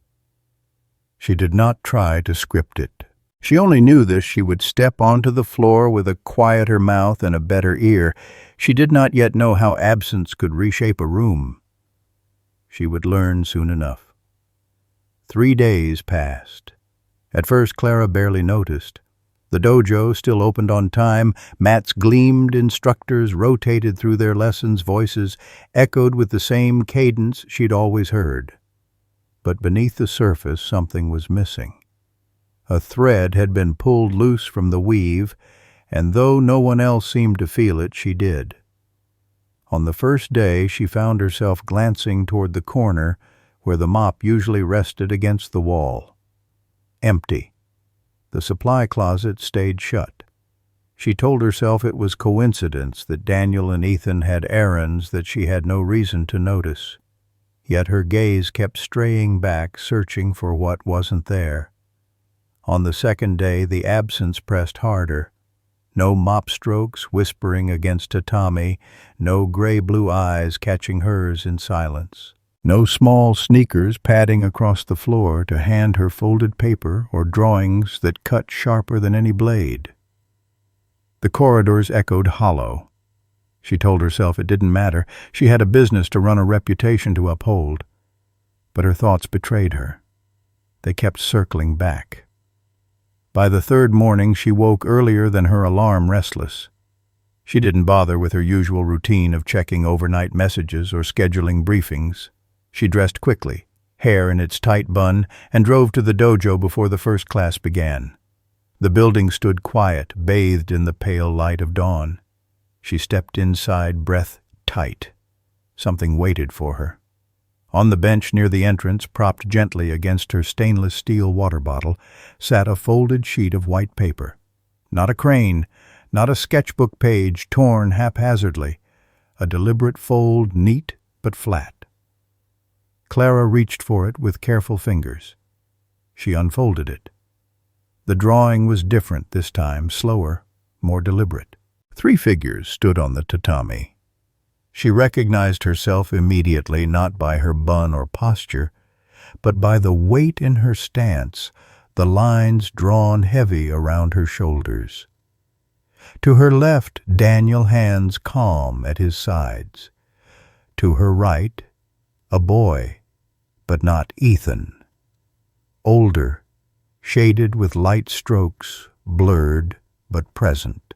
She did not try to script it. She only knew this: she would step onto the floor with a quieter mouth and a better ear. She did not yet know how absence could reshape a room. She would learn soon enough. 3 days passed. At first Clara barely noticed. The dojo still opened on time, mats gleamed, instructors rotated through their lessons, voices echoed with the same cadence she'd always heard. But beneath the surface something was missing. A thread had been pulled loose from the weave, and though no one else seemed to feel it, she did. On the first day she found herself glancing toward the corner where the mop usually rested against the wall. Empty. The supply closet stayed shut. She told herself it was coincidence that Daniel and Ethan had errands that she had no reason to notice. Yet her gaze kept straying back, searching for what wasn't there. On the second day the absence pressed harder. No mop strokes whispering against tatami, no gray-blue eyes catching hers in silence. No small sneakers padding across the floor to hand her folded paper or drawings that cut sharper than any blade. The corridors echoed hollow. She told herself it didn't matter. She had a business to run, a reputation to uphold. But her thoughts betrayed her. They kept circling back. By the third morning she woke earlier than her alarm, restless. She didn't bother with her usual routine of checking overnight messages or scheduling briefings. She dressed quickly, hair in its tight bun, and drove to the dojo before the first class began. The building stood quiet, bathed in the pale light of dawn. She stepped inside, breath tight. Something waited for her. On the bench near the entrance, propped gently against her stainless steel water bottle, sat a folded sheet of white paper. Not a crane, not a sketchbook page torn haphazardly. A deliberate fold, neat but flat. Clara reached for it with careful fingers. She unfolded it. The drawing was different this time, slower, more deliberate. 3 figures stood on the tatami. She recognized herself immediately, not by her bun or posture, but by the weight in her stance, the lines drawn heavy around her shoulders. To her left, Daniel, hands calm at his sides. To her right, a boy, but not Ethan. Older, shaded with light strokes, blurred but present.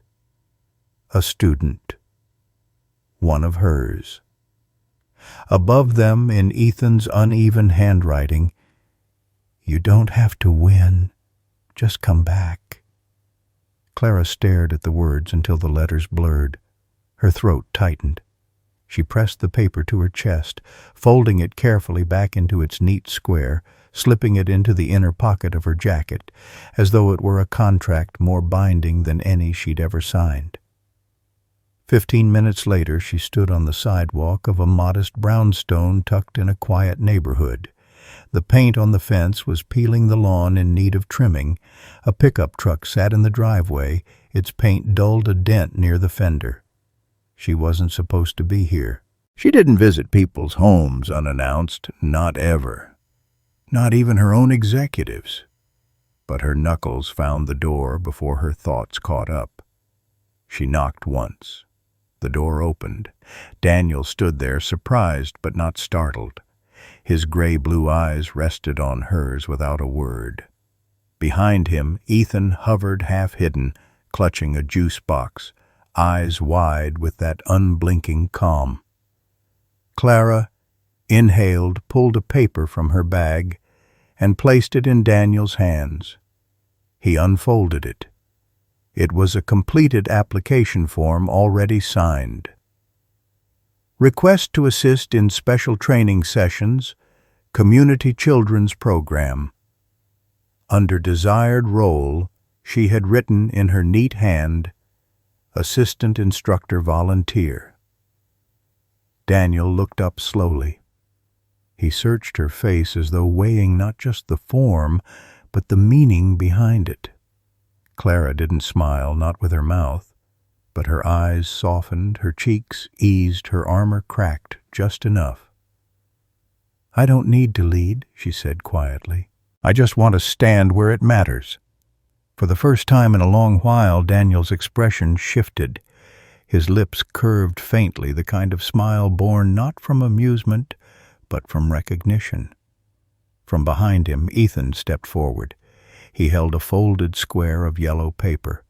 A student. One of hers. Above them, in Ethan's uneven handwriting, "You don't have to win. Just come back." Clara stared at the words until the letters blurred. Her throat tightened. She pressed the paper to her chest, folding it carefully back into its neat square, slipping it into the inner pocket of her jacket, as though it were a contract more binding than any she'd ever signed. 15 minutes later, she stood on the sidewalk of a modest brownstone tucked in a quiet neighborhood. The paint on the fence was peeling the lawn in need of trimming. A pickup truck sat in the driveway, its paint dulled a dent near the fender. She wasn't supposed to be here. She didn't visit people's homes unannounced, not ever. Not even her own executives. But her knuckles found the door before her thoughts caught up. She knocked once. The door opened. Daniel stood there, surprised but not startled. His gray-blue eyes rested on hers without a word. Behind him, Ethan hovered half-hidden, clutching a juice box, eyes wide with that unblinking calm. Clara inhaled, pulled a paper from her bag, and placed it in Daniel's hands. He unfolded it. It was a completed application form already signed. Request to assist in special training sessions, Community Children's Program. Under desired role, She had written in her neat hand, "Assistant Instructor Volunteer." Daniel looked up slowly. He searched her face as though weighing not just the form, but the meaning behind it. Clara didn't smile, not with her mouth, but her eyes softened, her cheeks eased, her armor cracked just enough. "I don't need to lead," she said quietly. "I just want to stand where it matters." For the first time in a long while, Daniel's expression shifted. His lips curved faintly, the kind of smile born not from amusement, but from recognition. From behind him, Ethan stepped forward. He held a folded square of yellow paper.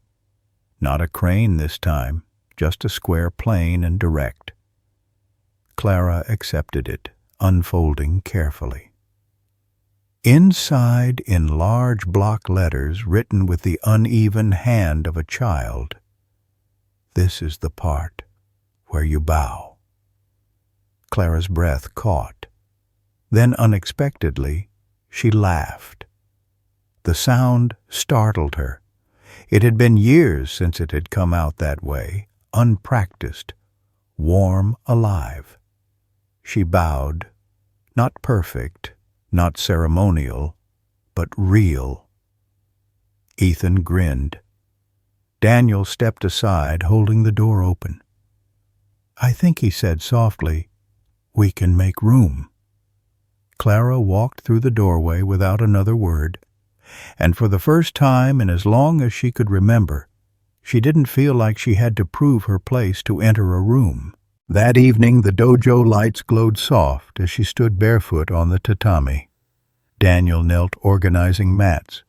Not a crane this time, just a square plain and direct. Clara accepted it, unfolding carefully. Inside, in large block letters written with the uneven hand of a child, "This is the part where you bow." Clara's breath caught. Then unexpectedly, she laughed. The sound startled her. It had been years since it had come out that way, unpracticed, warm, alive. She bowed, not perfect, not ceremonial, but real. Ethan grinned. Daniel stepped aside, holding the door open. "I think," he said softly, "we can make room." Clara walked through the doorway without another word, and for the first time in as long as she could remember, she didn't feel like she had to prove her place to enter a room. That evening the dojo lights glowed soft as she stood barefoot on the tatami. Daniel knelt organizing mats.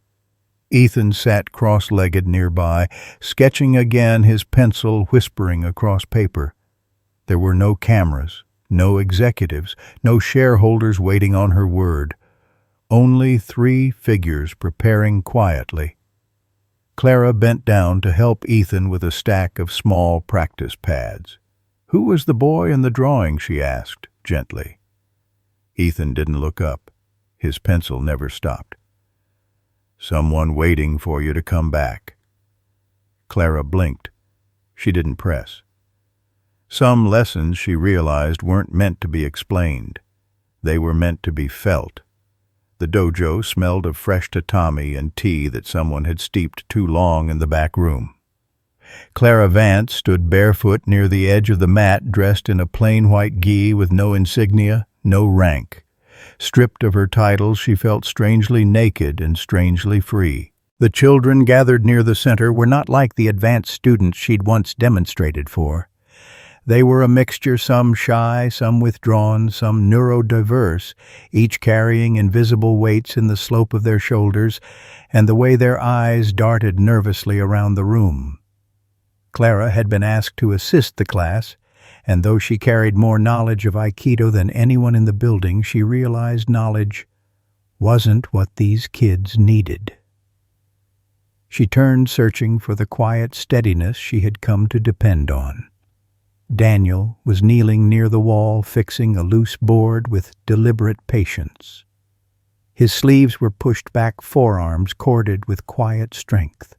Ethan sat cross-legged nearby, sketching again, his pencil whispering across paper. There were no cameras, no executives, no shareholders waiting on her word. Only 3 figures preparing quietly. Clara bent down to help Ethan with a stack of small practice pads. "Who was the boy in the drawing?" she asked, gently. Ethan didn't look up. His pencil never stopped. "Someone waiting for you to come back." Clara blinked. She didn't press. Some lessons, she realized, weren't meant to be explained. They were meant to be felt. The dojo smelled of fresh tatami and tea that someone had steeped too long in the back room. Clara Vance stood barefoot near the edge of the mat, dressed in a plain white gi with no insignia, no rank. Stripped of her titles, she felt strangely naked and strangely free. The children gathered near the center were not like the advanced students she'd once demonstrated for. They were a mixture, some shy, some withdrawn, some neurodiverse, each carrying invisible weights in the slope of their shoulders and the way their eyes darted nervously around the room. Clara had been asked to assist the class, and though she carried more knowledge of Aikido than anyone in the building, she realized knowledge wasn't what these kids needed. She turned, searching for the quiet steadiness she had come to depend on. Daniel was kneeling near the wall, fixing a loose board with deliberate patience. His sleeves were pushed back, forearms corded with quiet strength.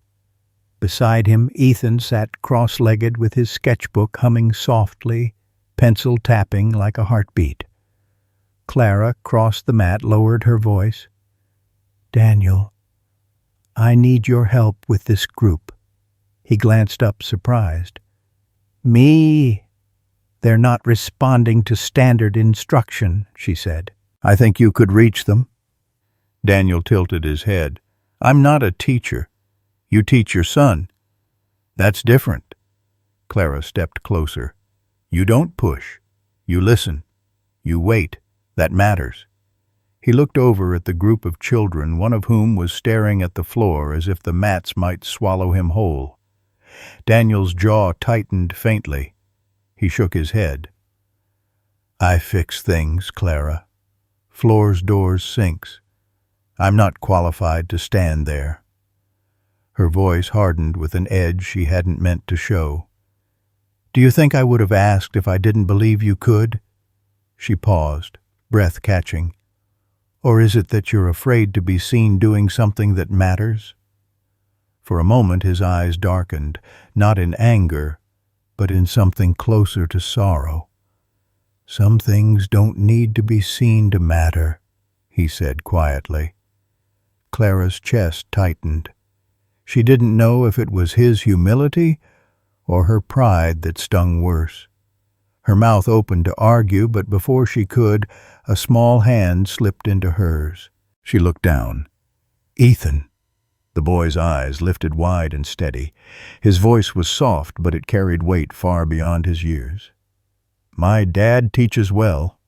Beside him, Ethan sat cross-legged with his sketchbook humming softly, pencil tapping like a heartbeat. Clara crossed the mat, lowered her voice. "Daniel, I need your help with this group." He glanced up, surprised. "Me? They're not responding to standard instruction," she said. "I think you could reach them." Daniel tilted his head. "I'm not a teacher. You teach your son. That's different." Clara stepped closer. "You don't push. You listen. You wait. That matters." He looked over at the group of children, one of whom was staring at the floor as if the mats might swallow him whole. Daniel's jaw tightened faintly. He shook his head. "I fix things, Clara. Floors, doors, sinks. I'm not qualified to stand there." Her voice hardened with an edge she hadn't meant to show. "Do you think I would have asked if I didn't believe you could?" She paused, breath catching. "Or is it that you're afraid to be seen doing something that matters?" For a moment his eyes darkened, not in anger, but in something closer to sorrow. "Some things don't need to be seen to matter," he said quietly. Clara's chest tightened. She didn't know if it was his humility or her pride that stung worse. Her mouth opened to argue, but before she could, a small hand slipped into hers. She looked down. "Ethan." The boy's eyes lifted wide and steady. His voice was soft, but it carried weight far beyond his years. "My dad teaches well.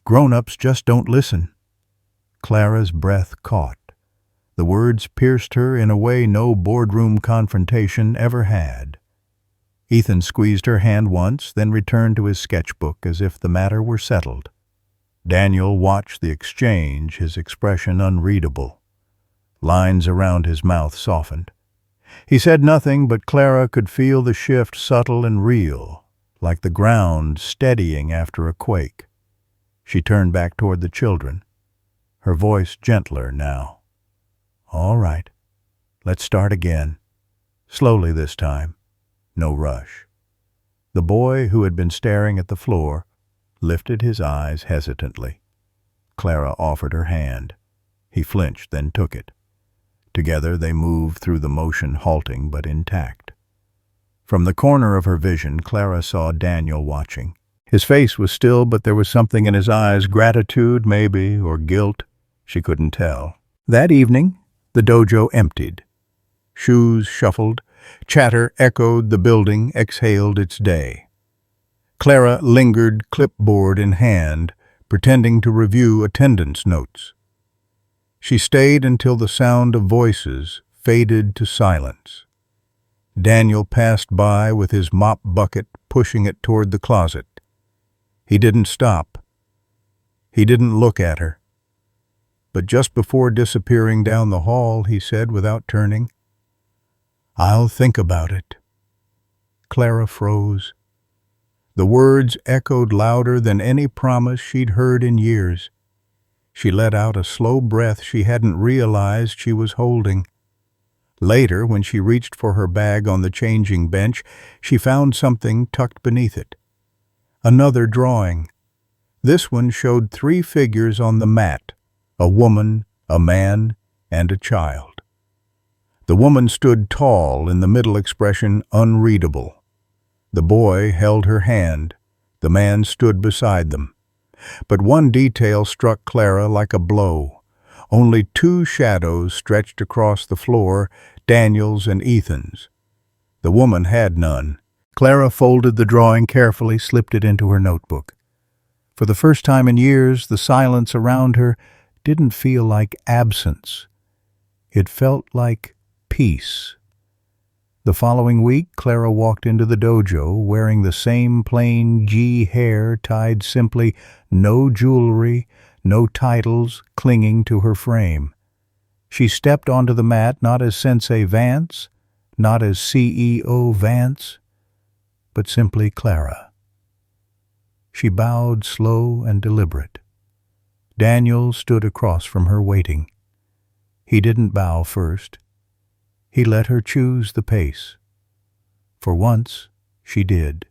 Grown-ups just don't listen." Clara's breath caught. The words pierced her in a way no boardroom confrontation ever had. Ethan squeezed her hand once, then returned to his sketchbook as if the matter were settled. Daniel watched the exchange, his expression unreadable. Lines around his mouth softened. He said nothing, but Clara could feel the shift subtle and real, like the ground steadying after a quake. She turned back toward the children, her voice gentler now. "All right, let's start again. Slowly this time. No rush." The boy, who had been staring at the floor, lifted his eyes hesitantly. Clara offered her hand. He flinched, then took it. Together they moved through the motion, halting but intact. From the corner of her vision, Clara saw Daniel watching. His face was still, but there was something in his eyes, gratitude maybe, or guilt. She couldn't tell. That evening, the dojo emptied. Shoes shuffled, chatter echoed the building, exhaled its day. Clara lingered, clipboard in hand, pretending to review attendance notes. She stayed until the sound of voices faded to silence. Daniel passed by with his mop bucket, pushing it toward the closet. He didn't stop. He didn't look at her. But just before disappearing down the hall, he said without turning, "I'll think about it." Clara froze. The words echoed louder than any promise she'd heard in years. She let out a slow breath she hadn't realized she was holding. Later, when she reached for her bag on the changing bench, she found something tucked beneath it. Another drawing. This one showed 3 figures on the mat, a woman, a man, and a child. The woman stood tall, in the middle expression unreadable. The boy held her hand. The man stood beside them. But one detail struck Clara like a blow. Only 2 shadows stretched across the floor, Daniel's and Ethan's. The woman had none. Clara folded the drawing carefully, slipped it into her notebook. For the first time in years, the silence around her didn't feel like absence. It felt like peace. The following week, Clara walked into the dojo wearing the same plain G hair tied simply, no jewelry, no titles clinging to her frame. She stepped onto the mat not as Sensei Vance, not as CEO Vance, but simply Clara. She bowed slow and deliberate. Daniel stood across from her waiting. He didn't bow first. He let her choose the pace. For once, she did.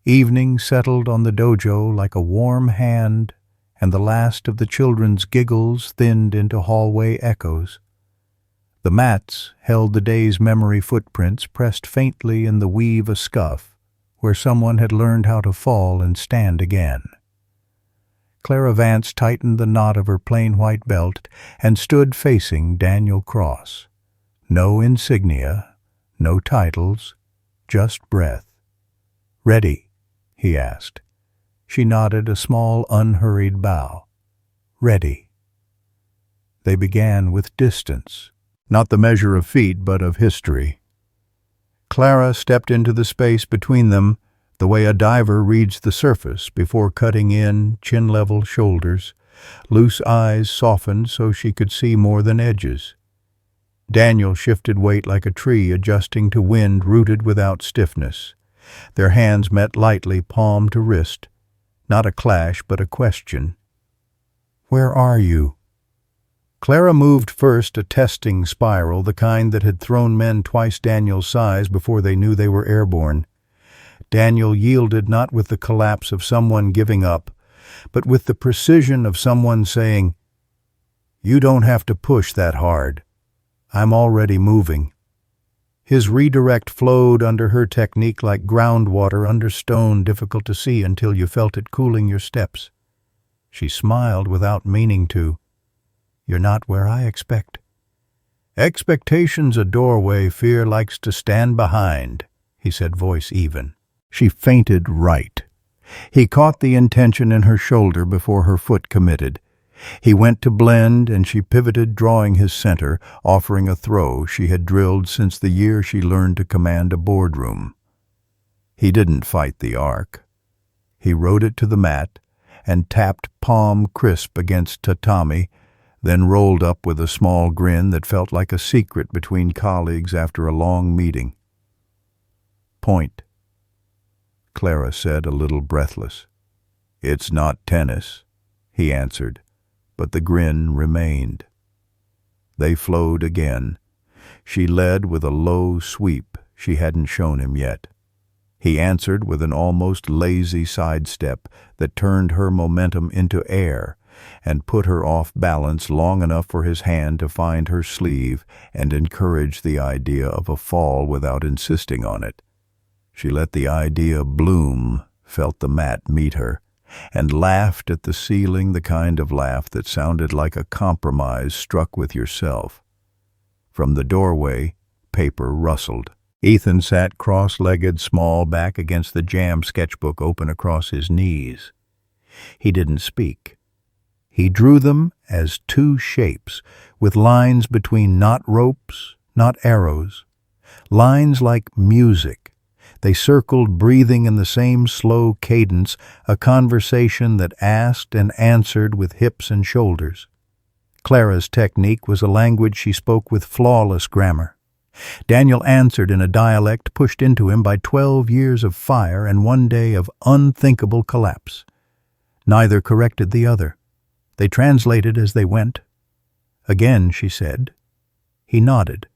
Evening settled on the dojo like a warm hand, and the last of the children's giggles thinned into hallway echoes. The mats held the day's memory footprints pressed faintly in the weave a scuff, where someone had learned how to fall and stand again. Clara Vance tightened the knot of her plain white belt and stood facing Daniel Cross. No insignia, no titles, just breath. "Ready?" he asked. She nodded a small, unhurried bow. "Ready." They began with distance, not the measure of feet, but of history. Clara stepped into the space between them, the way a diver reads the surface before cutting in, chin-level shoulders. Loose eyes softened so she could see more than edges. Daniel shifted weight like a tree, adjusting to wind rooted without stiffness. Their hands met lightly, palm to wrist. Not a clash, but a question. "Where are you?" Clara moved first a testing spiral, the kind that had thrown men twice Daniel's size before they knew they were airborne. Daniel yielded not with the collapse of someone giving up, but with the precision of someone saying, "You don't have to push that hard. I'm already moving." His redirect flowed under her technique like groundwater under stone, difficult to see until you felt it cooling your steps. She smiled without meaning to. "You're not where I expect." "Expectation's a doorway fear likes to stand behind," he said, voice even. She fainted right. He caught the intention in her shoulder before her foot committed. He went to blend, and she pivoted, drawing his center, offering a throw she had drilled since the year she learned to command a boardroom. He didn't fight the arc. He rode it to the mat and tapped palm crisp against tatami, then rolled up with a small grin that felt like a secret between colleagues after a long meeting. "Point," Clara said, a little breathless. "It's not tennis," he answered, but the grin remained. They flowed again. She led with a low sweep she hadn't shown him yet. He answered with an almost lazy sidestep that turned her momentum into air and put her off balance long enough for his hand to find her sleeve and encourage the idea of a fall without insisting on it. She let the idea bloom, felt the mat meet her, and laughed at the ceiling, the kind of laugh that sounded like a compromise struck with yourself. From the doorway, paper rustled. Ethan sat cross-legged, small, back against the jam sketchbook open across his knees. He didn't speak. He drew them as two shapes, with lines between not ropes, not arrows. Lines like music. They circled, breathing in the same slow cadence, a conversation that asked and answered with hips and shoulders. Clara's technique was a language she spoke with flawless grammar. Daniel answered in a dialect pushed into him by 12 years of fire and 1 day of unthinkable collapse. Neither corrected the other. They translated as they went. "Again," she said. He nodded.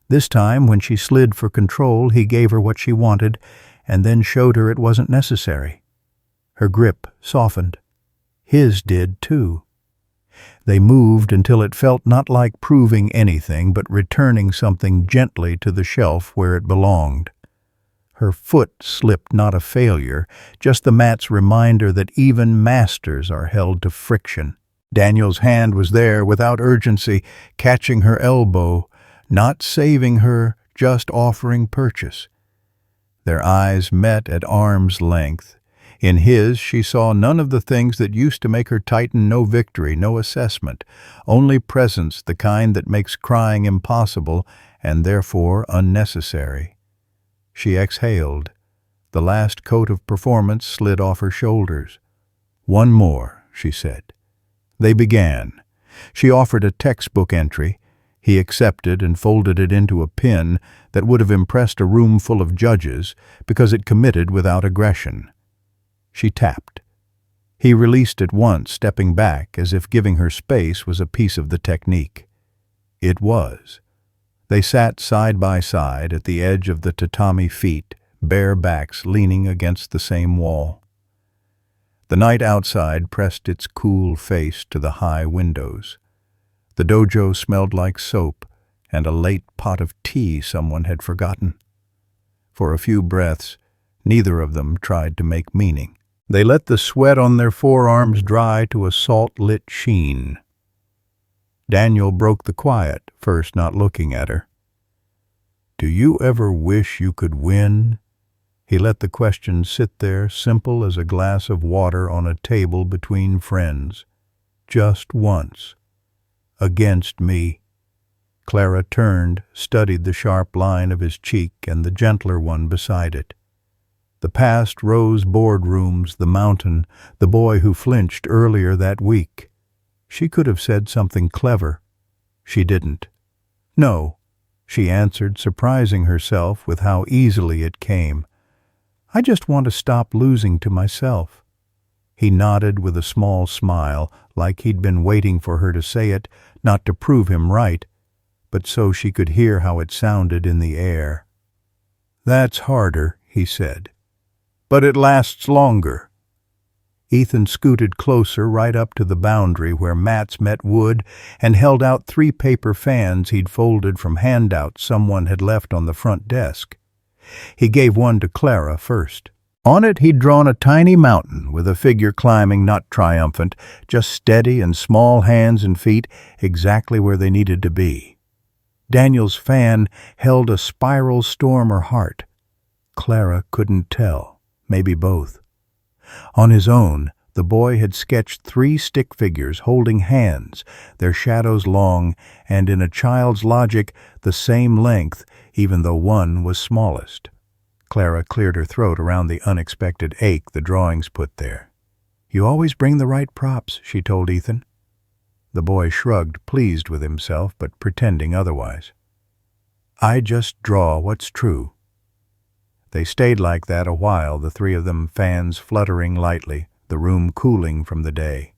This time, when she slid for control, he gave her what she wanted and then showed her it wasn't necessary. Her grip softened. His did, too. They moved until it felt not like proving anything, but returning something gently to the shelf where it belonged. Her foot slipped, not a failure, just the mat's reminder that even masters are held to friction. Daniel's hand was there without urgency, catching her elbow, not saving her, just offering purchase. Their eyes met at arm's length. In his, she saw none of the things that used to make her tighten, no victory, no assessment, only presence, the kind that makes crying impossible and therefore unnecessary. She exhaled. The last coat of performance slid off her shoulders. "One more," she said. They began. She offered a textbook entry. He accepted and folded it into a pin that would have impressed a room full of judges because it committed without aggression. She tapped. He released it once, stepping back as if giving her space was a piece of the technique. It was. They sat side by side at the edge of the tatami feet, bare backs leaning against the same wall. The night outside pressed its cool face to the high windows. The dojo smelled like soap and a late pot of tea someone had forgotten. For a few breaths, neither of them tried to make meaning. They let the sweat on their forearms dry to a salt-lit sheen. Daniel broke the quiet, first not looking at her. "Do you ever wish you could win?" He let the question sit there, simple as a glass of water on a table between friends. "Just once. Against me." Clara turned, studied the sharp line of his cheek and the gentler one beside it. The past rose boardrooms, the mountain, the boy who flinched earlier that week. She could have said something clever. She didn't. "No," she answered, surprising herself with how easily it came. "I just want to stop losing to myself." He nodded with a small smile, like he'd been waiting for her to say it, not to prove him right, but so she could hear how it sounded in the air. "That's harder," he said. "But it lasts longer." Ethan scooted closer, right up to the boundary where mats met wood, and held out 3 paper fans he'd folded from handouts someone had left on the front desk. He gave one to Clara first. On it he'd drawn a tiny mountain with a figure climbing, not triumphant, just steady and small hands and feet exactly where they needed to be. Daniel's fan held a spiral storm or heart. Clara couldn't tell, maybe both. On his own, the boy had sketched 3 stick figures holding hands, their shadows long, and in a child's logic, the same length, even though one was smallest. Clara cleared her throat around the unexpected ache the drawings put there. "You always bring the right props," she told Ethan. The boy shrugged, pleased with himself, but pretending otherwise. "I just draw what's true." They stayed like that a while, the 3 of them, fans fluttering lightly, the room cooling from the day.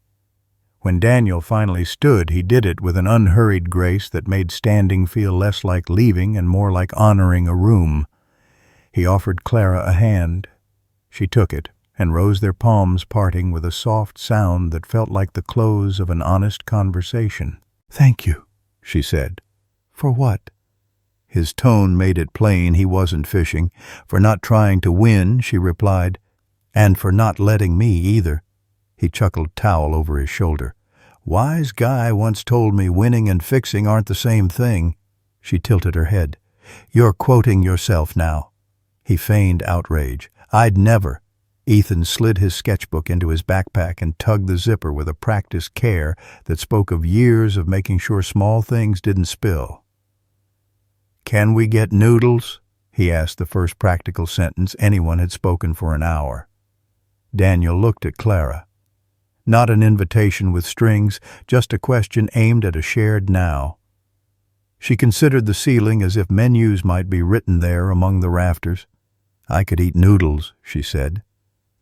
When Daniel finally stood, he did it with an unhurried grace that made standing feel less like leaving and more like honoring a room. He offered Clara a hand. She took it, and rose, their palms parting with a soft sound that felt like the close of an honest conversation. "Thank you," she said. "For what?" His tone made it plain he wasn't fishing. "For not trying to win," she replied. "And for not letting me either." He chuckled, towel over his shoulder. "Wise guy once told me winning and fixing aren't the same thing." She tilted her head. "You're quoting yourself now." He feigned outrage. "I'd never." Ethan slid his sketchbook into his backpack and tugged the zipper with a practiced care that spoke of years of making sure small things didn't spill. "Can we get noodles?" he asked, the first practical sentence anyone had spoken for an hour. Daniel looked at Clara. Not an invitation with strings, just a question aimed at a shared now. She considered the ceiling as if menus might be written there among the rafters. "I could eat noodles," she said.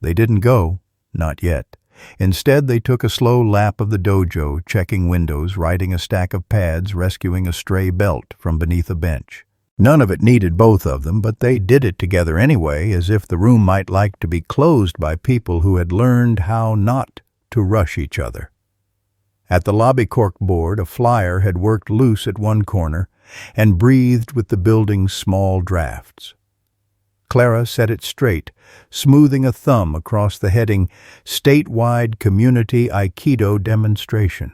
They didn't go, not yet. Instead, they took a slow lap of the dojo, checking windows, writing a stack of pads, rescuing a stray belt from beneath a bench. None of it needed both of them, but they did it together anyway, as if the room might like to be closed by people who had learned how not to rush each other. At the lobby corkboard, a flyer had worked loose at one corner and breathed with the building's small drafts. Clara set it straight, smoothing a thumb across the heading, "Statewide Community Aikido Demonstration."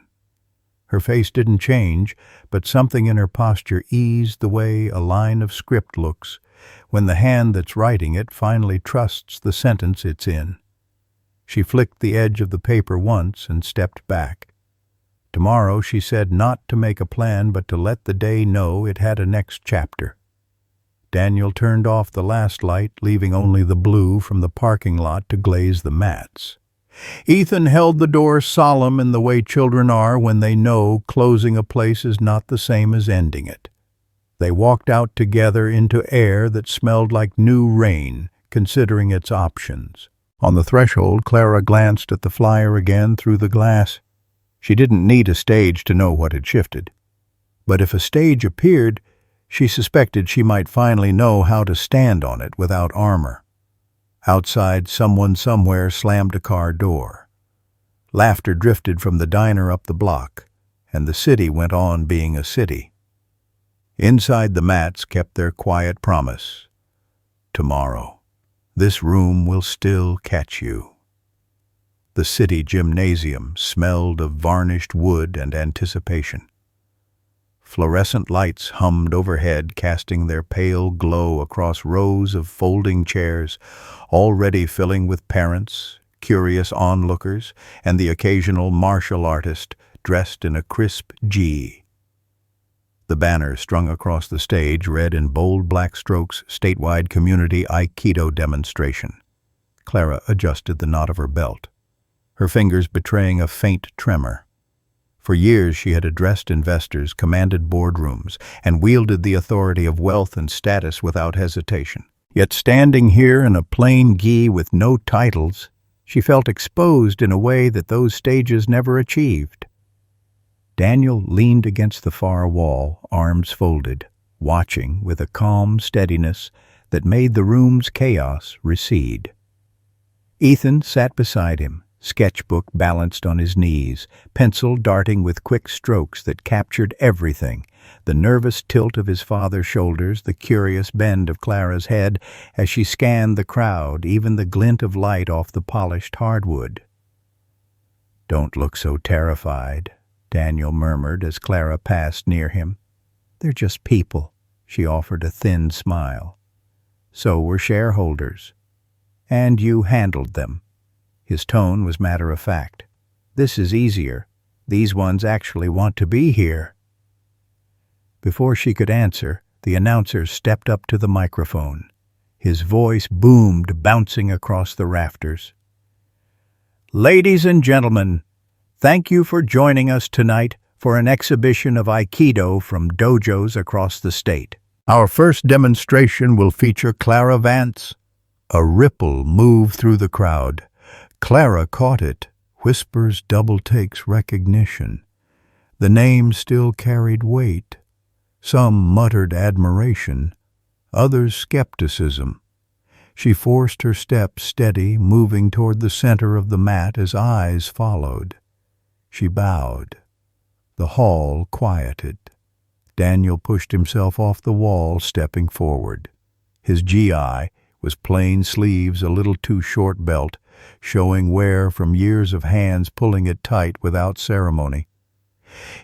Her face didn't change, but something in her posture eased the way a line of script looks when the hand that's writing it finally trusts the sentence it's in. She flicked the edge of the paper once and stepped back. Tomorrow, she said, not to make a plan, but to let the day know it had a next chapter. Daniel turned off the last light, leaving only the blue from the parking lot to glaze the mats. Ethan held the door solemn in the way children are when they know closing a place is not the same as ending it. They walked out together into air that smelled like new rain, considering its options. On the threshold, Clara glanced at the flyer again through the glass. She didn't need a stage to know what had shifted. But if a stage appeared, she suspected she might finally know how to stand on it without armor. Outside, someone somewhere slammed a car door. Laughter drifted from the diner up the block, and the city went on being a city. Inside, the mats kept their quiet promise. Tomorrow, this room will still catch you. The city gymnasium smelled of varnished wood and anticipation. Fluorescent lights hummed overhead, casting their pale glow across rows of folding chairs, already filling with parents, curious onlookers, and the occasional martial artist dressed in a crisp G. The banner strung across the stage read in bold black strokes, "Statewide Community Aikido Demonstration." Clara adjusted the knot of her belt, her fingers betraying a faint tremor. For years she had addressed investors, commanded boardrooms, and wielded the authority of wealth and status without hesitation. Yet standing here in a plain gi with no titles, She felt exposed in a way that those stages never achieved. Daniel leaned against the far wall, arms folded, watching with a calm steadiness that made the room's chaos recede. Ethan sat beside him, sketchbook balanced on his knees, pencil darting with quick strokes that captured everything, the nervous tilt of his father's shoulders, the curious bend of Clara's head as she scanned the crowd, even the glint of light off the polished hardwood. "Don't look so terrified," Daniel murmured as Clara passed near him. "They're just people," she offered a thin smile. "So were shareholders. And you handled them." His tone was matter-of-fact. "This is easier. These ones actually want to be here." Before she could answer, the announcer stepped up to the microphone. His voice boomed, bouncing across the rafters. "Ladies and gentlemen, thank you for joining us tonight for an exhibition of Aikido from dojos across the state. Our first demonstration will feature Clara Vance." A ripple moved through the crowd. Clara caught it, whispers, double takes, recognition. The name still carried weight. Some muttered admiration, others skepticism. She forced her steps steady, moving toward the center of the mat as eyes followed. She bowed. The hall quieted. Daniel pushed himself off the wall, stepping forward. His GI was plain sleeves, a little too short belt, showing wear from years of hands pulling it tight without ceremony.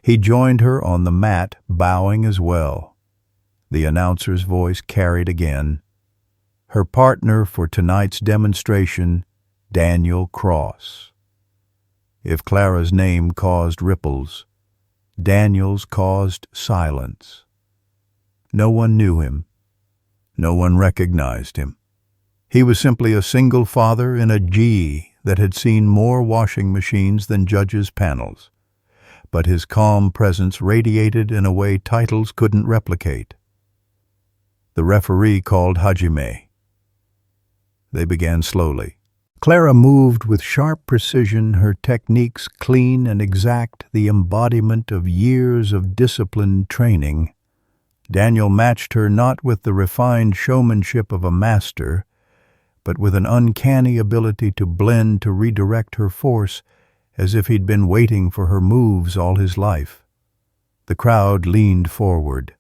He joined her on the mat, bowing as well. The announcer's voice carried again. Her partner for tonight's demonstration, Daniel Cross. If Clara's name caused ripples, Daniel's caused silence. No one knew him. No one recognized him. He was simply a single father in a G that had seen more washing machines than judges' panels. But his calm presence radiated in a way titles couldn't replicate. The referee called Hajime. They began slowly. Clara moved with sharp precision, her techniques clean and exact, the embodiment of years of disciplined training. Daniel matched her not with the refined showmanship of a master, but with an uncanny ability to blend, to redirect her force, as if he'd been waiting for her moves all his life. The crowd leaned forward.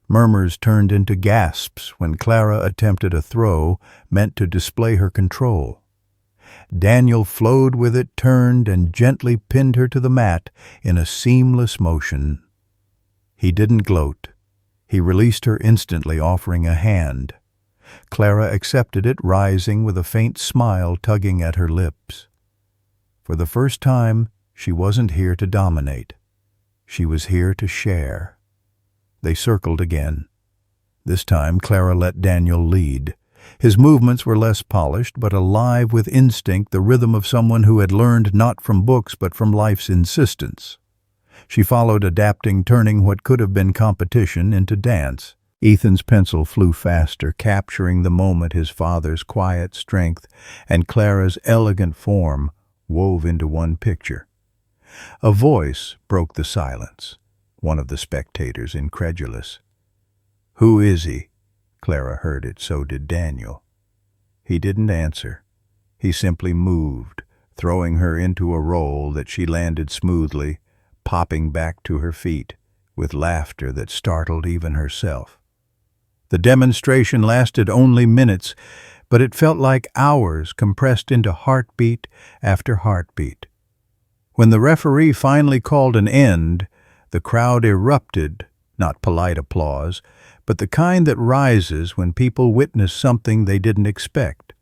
Murmurs turned into gasps when Clara attempted a throw meant to display her control. Daniel flowed with it, turned, and gently pinned her to the mat in a seamless motion. He didn't gloat. He released her instantly, offering a hand. Clara accepted it, rising with a faint smile tugging at her lips. For the first time, she wasn't here to dominate. She was here to share. They circled again. This time, Clara let Daniel lead. His movements were less polished, but alive with instinct, the rhythm of someone who had learned not from books but from life's insistence. She followed, adapting, turning what could have been competition into dance. Ethan's pencil flew faster, capturing the moment, his father's quiet strength and Clara's elegant form wove into one picture. A voice broke the silence, one of the spectators incredulous. "Who is he?" Clara heard it, so did Daniel. He didn't answer. He simply moved, throwing her into a roll that she landed smoothly, popping back to her feet, with laughter that startled even herself. The demonstration lasted only minutes, but it felt like hours compressed into heartbeat after heartbeat. When the referee finally called an end, the crowd erupted, not polite applause, but the kind that rises when people witness something they didn't expect.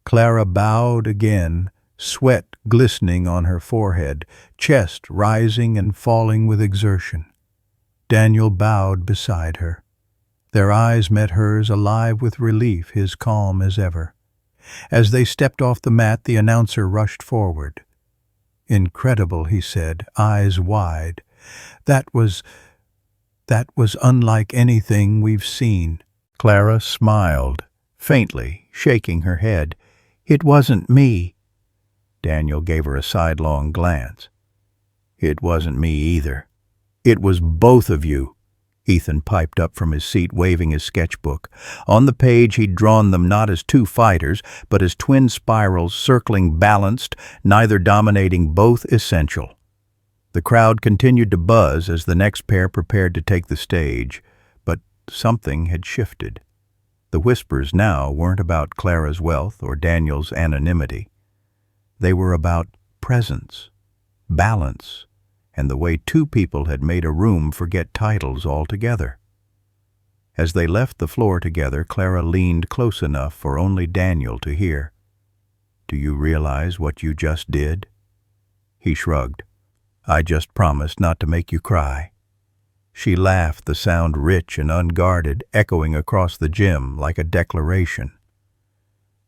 Clara bowed again, sweat glistening on her forehead, chest rising and falling with exertion. Daniel bowed beside her. Their eyes met hers, alive with relief, his calm as ever. As they stepped off the mat, the announcer rushed forward. "Incredible," he said, eyes wide. That was unlike anything we've seen." Clara smiled, faintly, shaking her head. "It wasn't me. Daniel gave her a sidelong glance. "It wasn't me either. It was both of you," Ethan piped up from his seat, waving his sketchbook. On the page he'd drawn them not as two fighters, but as twin spirals circling balanced, neither dominating, both essential. The crowd continued to buzz as the next pair prepared to take the stage, but something had shifted. The whispers now weren't about Clara's wealth or Daniel's anonymity. They were about presence, balance, and the way two people had made a room forget titles altogether. As they left the floor together, Clara leaned close enough for only Daniel to hear. "Do you realize what you just did?" He shrugged. "I just promised not to make you cry." She laughed, the sound rich and unguarded, echoing across the gym like a declaration.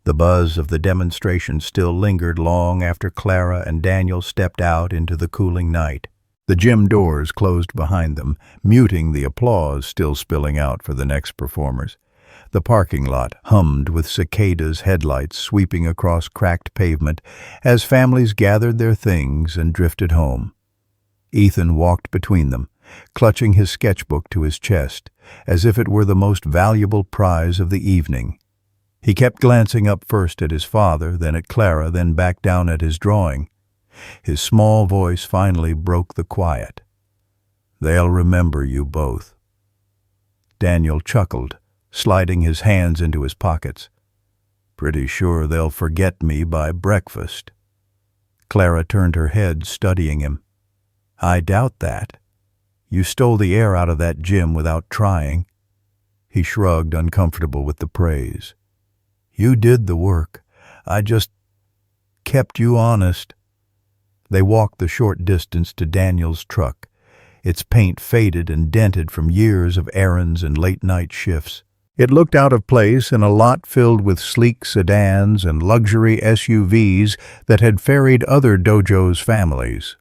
The buzz of the demonstration still lingered long after Clara and Daniel stepped out into the cooling night. The gym doors closed behind them, muting the applause still spilling out for the next performers. The parking lot hummed with cicadas' headlights sweeping across cracked pavement as families gathered their things and drifted home. Ethan walked between them, clutching his sketchbook to his chest, as if it were the most valuable prize of the evening. He kept glancing up first at his father, then at Clara, then back down at his drawing. His small voice finally broke the quiet. "They'll remember you both." Daniel chuckled, sliding his hands into his pockets. "Pretty sure they'll forget me by breakfast." Clara turned her head, studying him. "I doubt that. You stole the air out of that gym without trying." He shrugged, uncomfortable with the praise. "You did the work. I just kept you honest." They walked the short distance to Daniel's truck, its paint faded and dented from years of errands and late-night shifts. It looked out of place in a lot filled with sleek sedans and luxury SUVs that had ferried other dojo's families.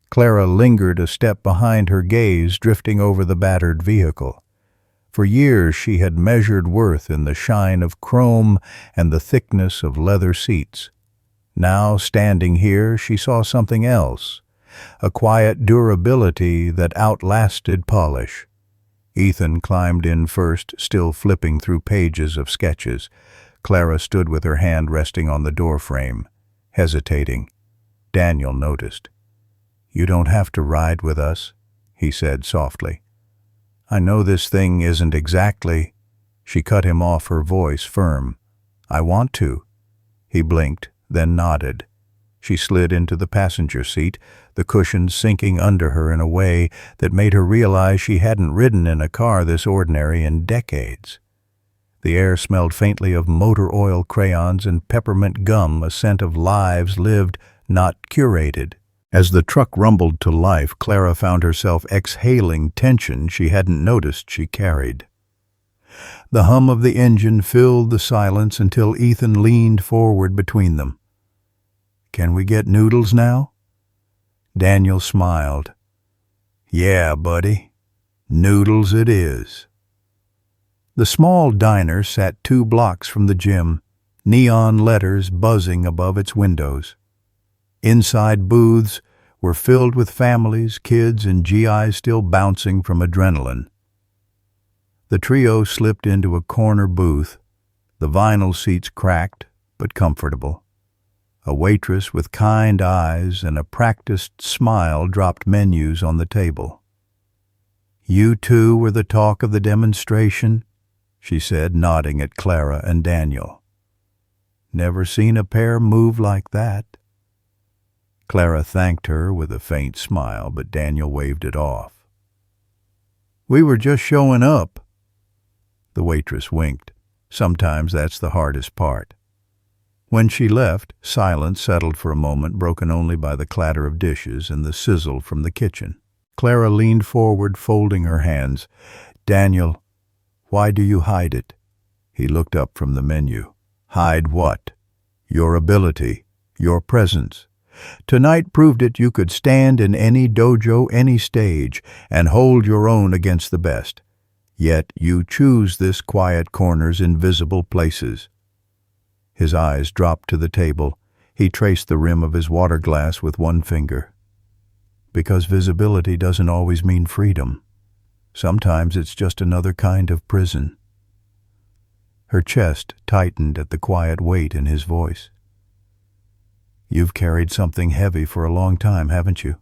Clara lingered a step behind, her gaze drifting over the battered vehicle. For years she had measured worth in the shine of chrome and the thickness of leather seats. Now, standing here, she saw something else, a quiet durability that outlasted polish. Ethan climbed in first, still flipping through pages of sketches. Clara stood with her hand resting on the doorframe, hesitating. Daniel noticed. "You don't have to ride with us," he said softly. "I know this thing isn't exactly—" She cut him off, her voice firm. "I want to." He blinked, then nodded. She slid into the passenger seat, the cushions sinking under her in a way that made her realize she hadn't ridden in a car this ordinary in decades. The air smelled faintly of motor oil, crayons, and peppermint gum, a scent of lives lived, not curated. As the truck rumbled to life, Clara found herself exhaling tension she hadn't noticed she carried. The hum of the engine filled the silence until Ethan leaned forward between them. "Can we get noodles now?" Daniel smiled. "Yeah, buddy. Noodles it is." The small diner sat 2 blocks from the gym, neon letters buzzing above its windows. Inside booths were filled with families, kids, and GIs still bouncing from adrenaline. The trio slipped into a corner booth, the vinyl seats cracked but comfortable. A waitress with kind eyes and a practiced smile dropped menus on the table. "You two were the talk of the demonstration," she said, nodding at Clara and Daniel. "Never seen a pair move like that." Clara thanked her with a faint smile, but Daniel waved it off. "We were just showing up." The waitress winked. Sometimes that's the hardest part. When she left, silence settled for a moment, broken only by the clatter of dishes and the sizzle from the kitchen. Clara leaned forward, folding her hands. "Daniel, why do you hide it?" He looked up from the menu. "Hide what?" "Your ability, your presence. Tonight proved it. You could stand in any dojo, any stage, and hold your own against the best. Yet you choose this quiet corner's invisible places." His eyes dropped to the table, He traced the rim of his water glass with one finger. Because visibility doesn't always mean freedom. Sometimes it's just another kind of prison. Her chest tightened at the quiet weight in his voice. You've carried something heavy for a long time, haven't you?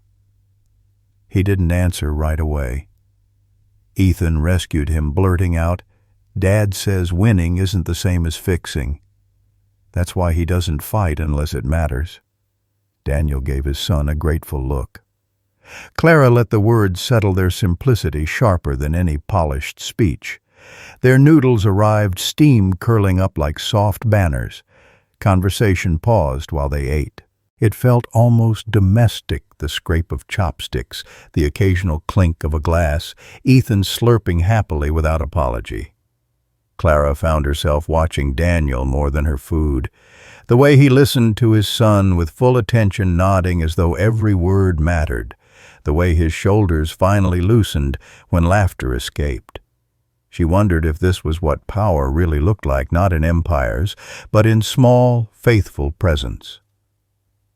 He didn't answer right away. Ethan rescued him, blurting out, Dad says winning isn't the same as fixing. That's why he doesn't fight unless it matters. Daniel gave his son a grateful look. Clara let the words settle their simplicity sharper than any polished speech. Their noodles arrived, steam curling up like soft banners. Conversation paused while they ate. It felt almost domestic, the scrape of chopsticks, the occasional clink of a glass, Ethan slurping happily without apology. Clara found herself watching Daniel more than her food. The way he listened to his son with full attention, nodding as though every word mattered. The way his shoulders finally loosened when laughter escaped. She wondered if this was what power really looked like, not in empires, but in small, faithful presence.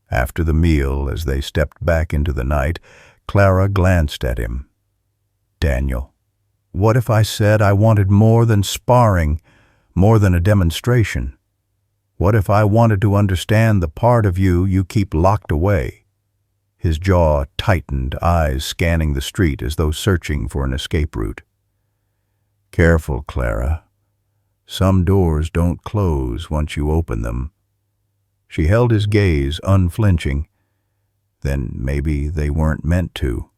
After the meal, as they stepped back into the night, Clara glanced at him. Daniel, what if I said I wanted more than sparring, more than a demonstration? What if I wanted to understand the part of you keep locked away? His jaw tightened, eyes scanning the street as though searching for an escape route. Careful, Clara. Some doors don't close once you open them. She held his gaze, unflinching. Then maybe they weren't meant to.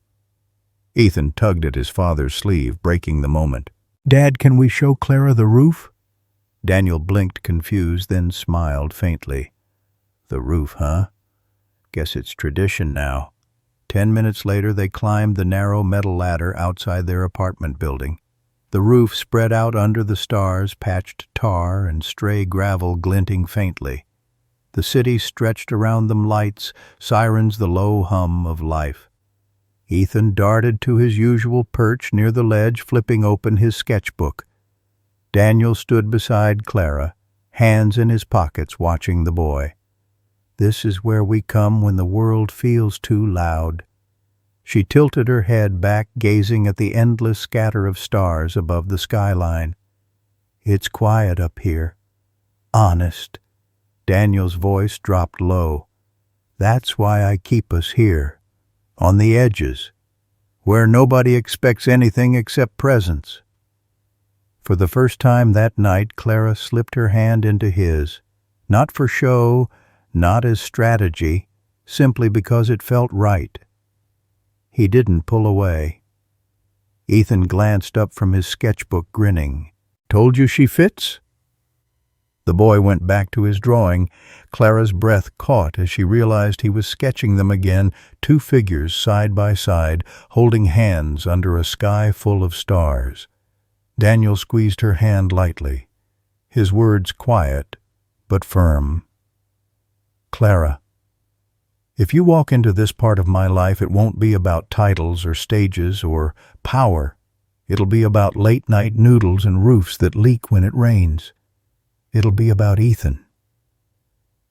Ethan tugged at his father's sleeve, breaking the moment. Dad, can we show Clara the roof? Daniel blinked confused, then smiled faintly. The roof, huh? Guess it's tradition now. 10 minutes later, they climbed the narrow metal ladder outside their apartment building. The roof spread out under the stars, patched tar and stray gravel glinting faintly. The city stretched around them, lights, sirens, the low hum of life. Ethan darted to his usual perch near the ledge, flipping open his sketchbook. Daniel stood beside Clara, hands in his pockets, watching the boy. This is where we come when the world feels too loud. She tilted her head back, gazing at the endless scatter of stars above the skyline. It's quiet up here. Honest. Daniel's voice dropped low. That's why I keep us here, on the edges, where nobody expects anything except presence. For the first time that night, Clara slipped her hand into his, not for show, not as strategy, simply because it felt right. He didn't pull away. Ethan glanced up from his sketchbook, grinning. Told you she fits? The boy went back to his drawing. Clara's breath caught as she realized he was sketching them again, two figures side by side, holding hands under a sky full of stars. Daniel squeezed her hand lightly, his words quiet but firm. Clara, if you walk into this part of my life, it won't be about titles or stages or power. It'll be about late-night noodles and roofs that leak when it rains. It'll be about Ethan.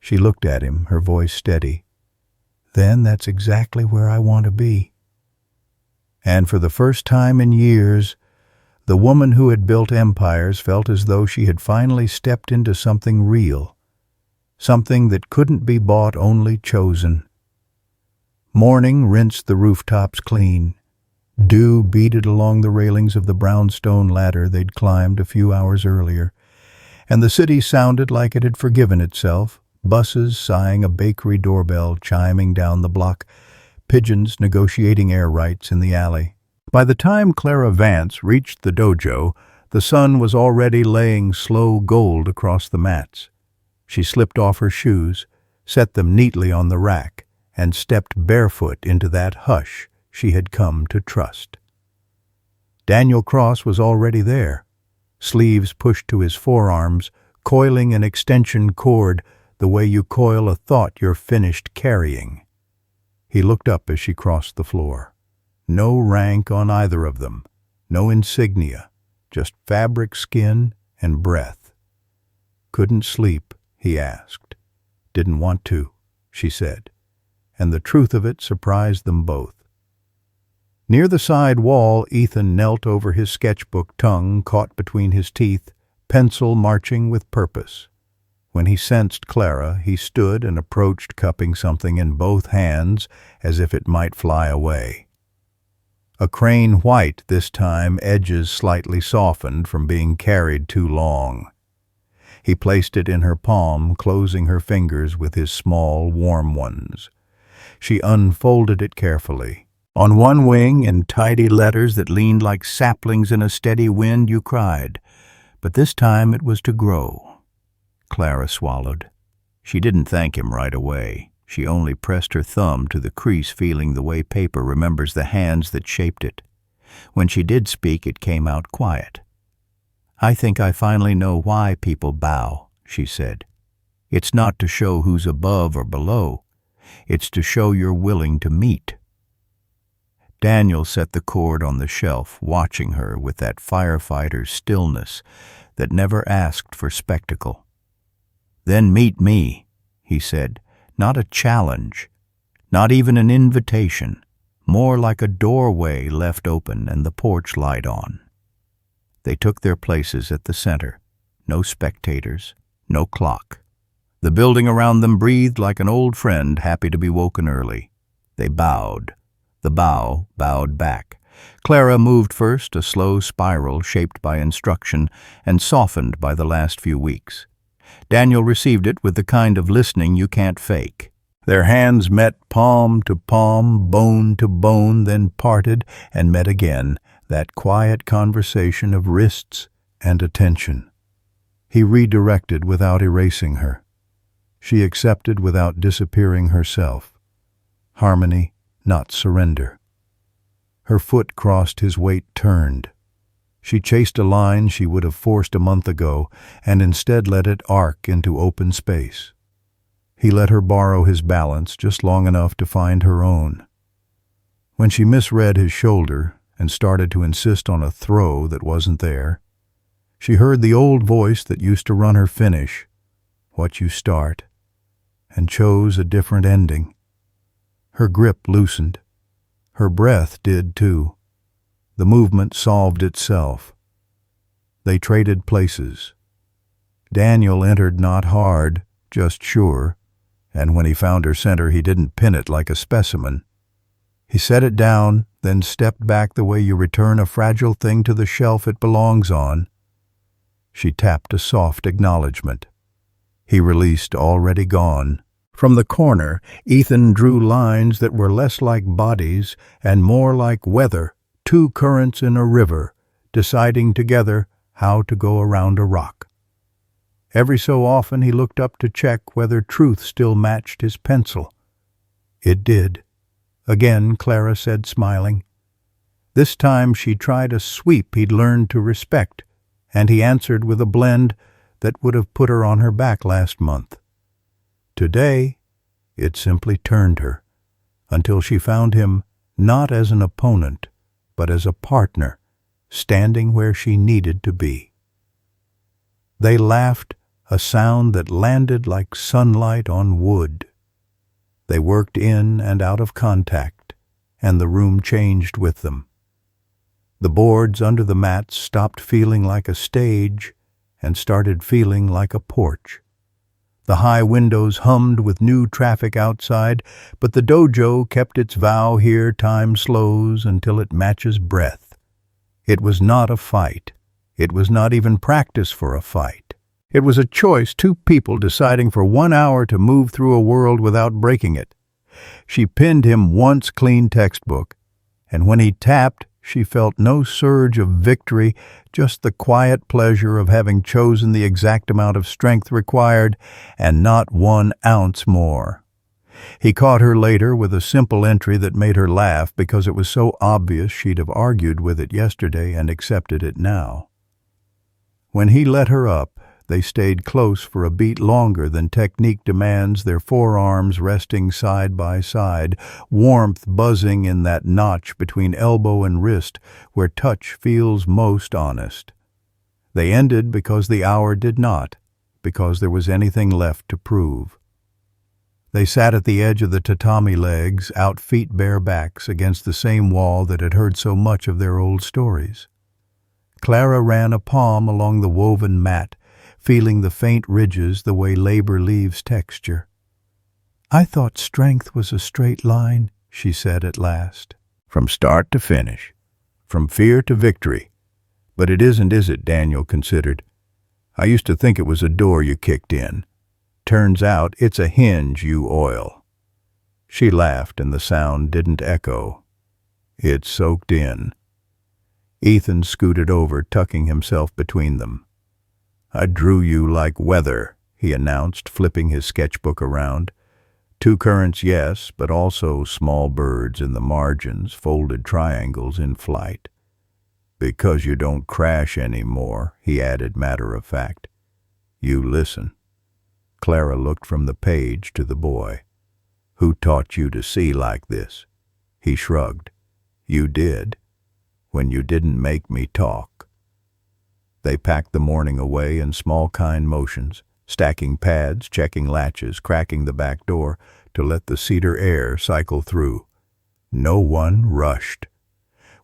She looked at him, her voice steady. Then that's exactly where I want to be. And for the first time in years, the woman who had built empires felt as though she had finally stepped into something real, something that couldn't be bought, only chosen. Morning rinsed the rooftops clean. Dew beaded along the railings of the brownstone ladder they'd climbed a few hours earlier, and the city sounded like it had forgiven itself, buses sighing, a bakery doorbell chiming down the block, pigeons negotiating air rights in the alley. By the time Clara Vance reached the dojo, the sun was already laying slow gold across the mats. She slipped off her shoes, set them neatly on the rack, and stepped barefoot into that hush she had come to trust. Daniel Cross was already there, sleeves pushed to his forearms, coiling an extension cord the way you coil a thought you're finished carrying. He looked up as she crossed the floor. No rank on either of them, no insignia, just fabric, skin, and breath. Couldn't sleep, he asked. Didn't want to. she said, and the truth of it surprised them both. Near the side wall, Ethan knelt over his sketchbook, tongue caught between his teeth, pencil marching with purpose. When he sensed Clara, he stood and approached, cupping something in both hands as if it might fly away. A crane white this time, edges slightly softened from being carried too long. He placed it in her palm, closing her fingers with his small, warm ones. She unfolded it carefully. On one wing, in tidy letters that leaned like saplings in a steady wind, you cried. But this time it was to grow. Clara swallowed. She didn't thank him right away. She only pressed her thumb to the crease, feeling the way paper remembers the hands that shaped it. When she did speak, it came out quiet. "I think I finally know why people bow," she said. "It's not to show who's above or below. It's to show you're willing to meet." Daniel set the cord on the shelf, watching her with that firefighter's stillness that never asked for spectacle. "Then meet me," he said, "not a challenge, not even an invitation, more like a doorway left open and the porch light on." They took their places at the center. No spectators, no clock. The building around them breathed like an old friend happy to be woken early. They bowed. The bow bowed back. Clara moved first, a slow spiral shaped by instruction and softened by the last few weeks. Daniel received it with the kind of listening you can't fake. Their hands met palm to palm, bone to bone, then parted and met again, that quiet conversation of wrists and attention. He redirected without erasing her. She accepted without disappearing herself. Harmony, not surrender. Her foot crossed his weight, turned. She chased a line she would have forced a month ago, and instead let it arc into open space. He let her borrow his balance just long enough to find her own. When she misread his shoulder and started to insist on a throw that wasn't there, she heard the old voice that used to run her finish, "What you start," and chose a different ending. Her grip loosened. Her breath did too. The movement solved itself. They traded places. Daniel entered not hard, just sure, and when he found her center, he didn't pin it like a specimen. He set it down, then stepped back the way you return a fragile thing to the shelf it belongs on. She tapped a soft acknowledgement. He released, already gone. From the corner, Ethan drew lines that were less like bodies and more like weather, two currents in a river, deciding together how to go around a rock. Every so often he looked up to check whether truth still matched his pencil. It did. Again, Clara said, smiling. This time she tried a sweep he'd learned to respect, and he answered with a blend that would have put her on her back last month. Today, it simply turned her, until she found him not as an opponent, but as a partner, standing where she needed to be. They laughed, a sound that landed like sunlight on wood. They worked in and out of contact, and the room changed with them. The boards under the mats stopped feeling like a stage and started feeling like a porch. The high windows hummed with new traffic outside, but the dojo kept its vow here: time slows until it matches breath. It was not a fight. It was not even practice for a fight. It was a choice, two people deciding for 1 hour to move through a world without breaking it. She pinned him once clean textbook, and when he tapped, she felt no surge of victory, just the quiet pleasure of having chosen the exact amount of strength required, and not 1 ounce more. He caught her later with a simple entry that made her laugh because it was so obvious she'd have argued with it yesterday and accepted it now. When he let her up, they stayed close for a beat longer than technique demands, their forearms resting side by side, warmth buzzing in that notch between elbow and wrist where touch feels most honest. They ended because the hour did not, because there was anything left to prove. They sat at the edge of the tatami legs, out feet bare backs, against the same wall that had heard so much of their old stories. Clara ran a palm along the woven mat, feeling the faint ridges the way labor leaves texture. "I thought strength was a straight line," she said at last. "From start to finish. From fear to victory. But it isn't, is it?" Daniel considered. "I used to think it was a door you kicked in. Turns out it's a hinge you oil." She laughed, and the sound didn't echo. It soaked in. Ethan scooted over, tucking himself between them. "I drew you like weather," he announced, flipping his sketchbook around. "Two currents, yes, but also small birds in the margins, folded triangles in flight. Because you don't crash anymore," he added matter of fact. "You listen." Clara looked from the page to the boy. "Who taught you to see like this?" He shrugged. "You did, when you didn't make me talk." They packed the morning away in small kind motions, stacking pads, checking latches, cracking the back door to let the cedar air cycle through. No one rushed.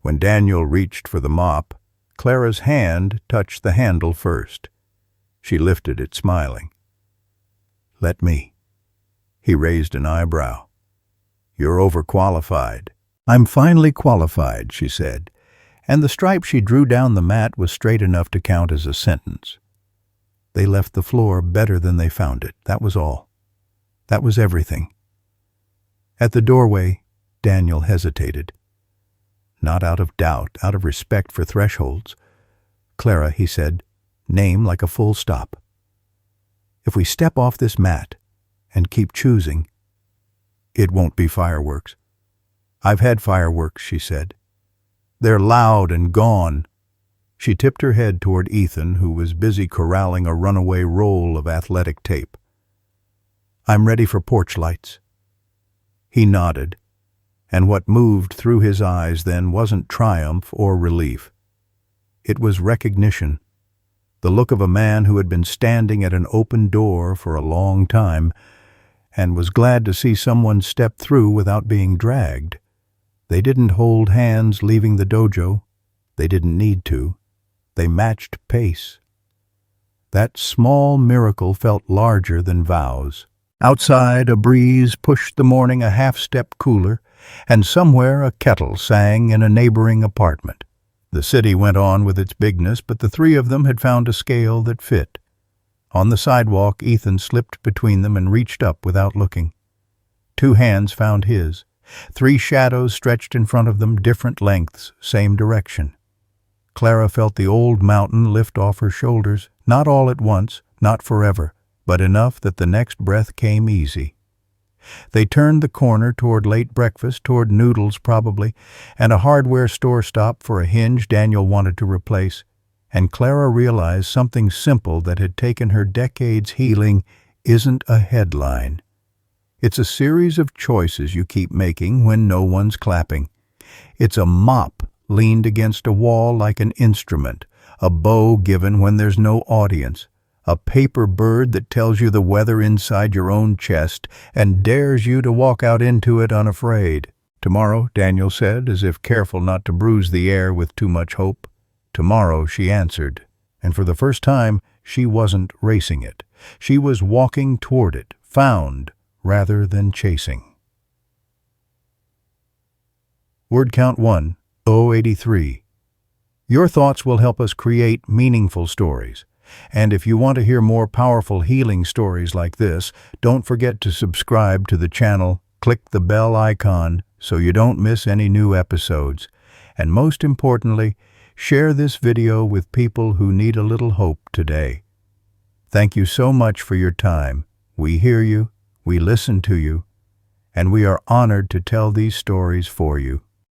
When Daniel reached for the mop, Clara's hand touched the handle first. She lifted it, smiling. "Let me." He raised an eyebrow. "You're overqualified." "I'm finally qualified," she said, and the stripe she drew down the mat was straight enough to count as a sentence. They left the floor better than they found it. That was all. That was everything. At the doorway, Daniel hesitated. Not out of doubt, out of respect for thresholds. "Clara," he said, "name like a full stop. If we step off this mat and keep choosing, it won't be fireworks." "I've had fireworks," she said. "They're loud and gone." She tipped her head toward Ethan, who was busy corralling a runaway roll of athletic tape. "I'm ready for porch lights." He nodded, and what moved through his eyes then wasn't triumph or relief. It was recognition, the look of a man who had been standing at an open door for a long time and was glad to see someone step through without being dragged. They didn't hold hands leaving the dojo. They didn't need to. They matched pace. That small miracle felt larger than vows. Outside, a breeze pushed the morning a half-step cooler, and somewhere a kettle sang in a neighboring apartment. The city went on with its bigness, but the three of them had found a scale that fit. On the sidewalk, Ethan slipped between them and reached up without looking. Two hands found his. Three shadows stretched in front of them, different lengths, same direction. Clara felt the old mountain lift off her shoulders, not all at once, not forever, but enough that the next breath came easy. They turned the corner toward late breakfast, toward noodles probably, and a hardware store stop for a hinge Daniel wanted to replace, and Clara realized something simple that had taken her decades healing isn't a headline. It's a series of choices you keep making when no one's clapping. It's a mop leaned against a wall like an instrument, a bow given when there's no audience, a paper bird that tells you the weather inside your own chest and dares you to walk out into it unafraid. "Tomorrow," Daniel said, as if careful not to bruise the air with too much hope. "Tomorrow," she answered, and for the first time she wasn't racing it. She was walking toward it, found rather than chasing. Word count 1083. Your thoughts will help us create meaningful stories. And if you want to hear more powerful healing stories like this, don't forget to subscribe to the channel, click the bell icon so you don't miss any new episodes. And most importantly, share this video with people who need a little hope today. Thank you so much for your time. We hear you, we listen to you, and we are honored to tell these stories for you.